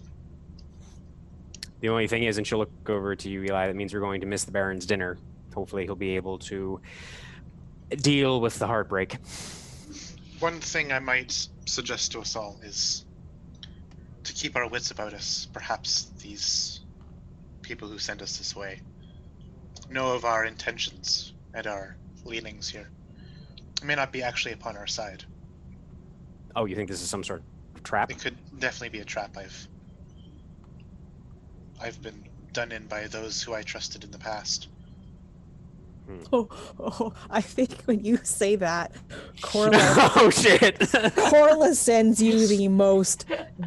The only thing is, and she'll look over to you, Eli, that means we're going to miss the Baron's dinner. Hopefully he'll be able to deal with the heartbreak. One thing I might suggest to us all is to keep our wits about us. Perhaps these people who send us this way know of our intentions and our leanings here. It may not be actually upon our side. Oh, you think this is some sort of trap? It could definitely be a trap. I've been done in by those who I trusted in the past. Oh, I think when you say that, Corla, Oh shit! Corla sends you the most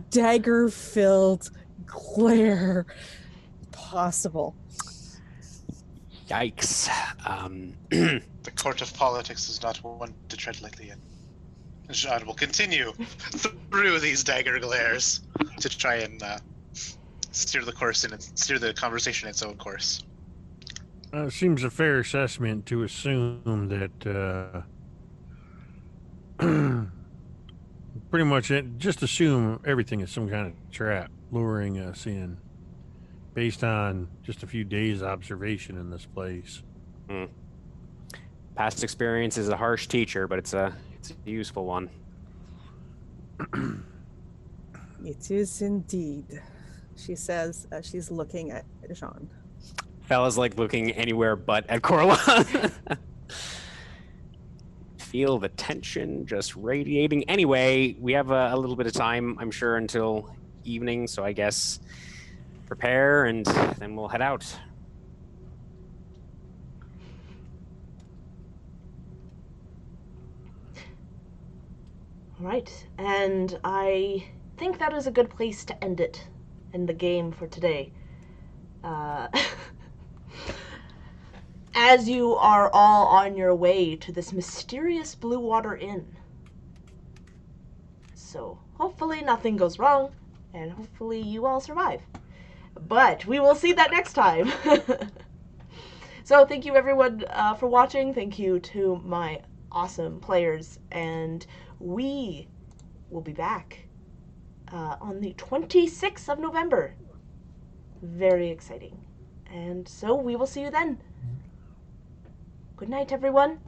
dagger-filled glare possible. Yikes. The court of politics is not one to tread lightly in. Strahd will continue through these dagger glares to try and steer the conversation in its own course. Seems a fair assessment to assume that pretty much just assume everything is some kind of trap luring us in based on just a few days observation in this place. Past experience is a harsh teacher, but it's a useful one. It is indeed, she says as she's looking at Jean. Fella's like looking anywhere but at Corla. Feel the tension just radiating. Anyway, we have a little bit of time, I'm sure, until evening, so I guess prepare and then we'll head out. All right, and I think that is a good place to end it in the game for today. As you are all on your way to this mysterious Blue Water Inn. So hopefully nothing goes wrong, and hopefully you all survive. But we will see that next time. So thank you everyone for watching. Thank you to my awesome players, and we will be back on the 26th of November. Very exciting. And so we will see you then. Good night, everyone.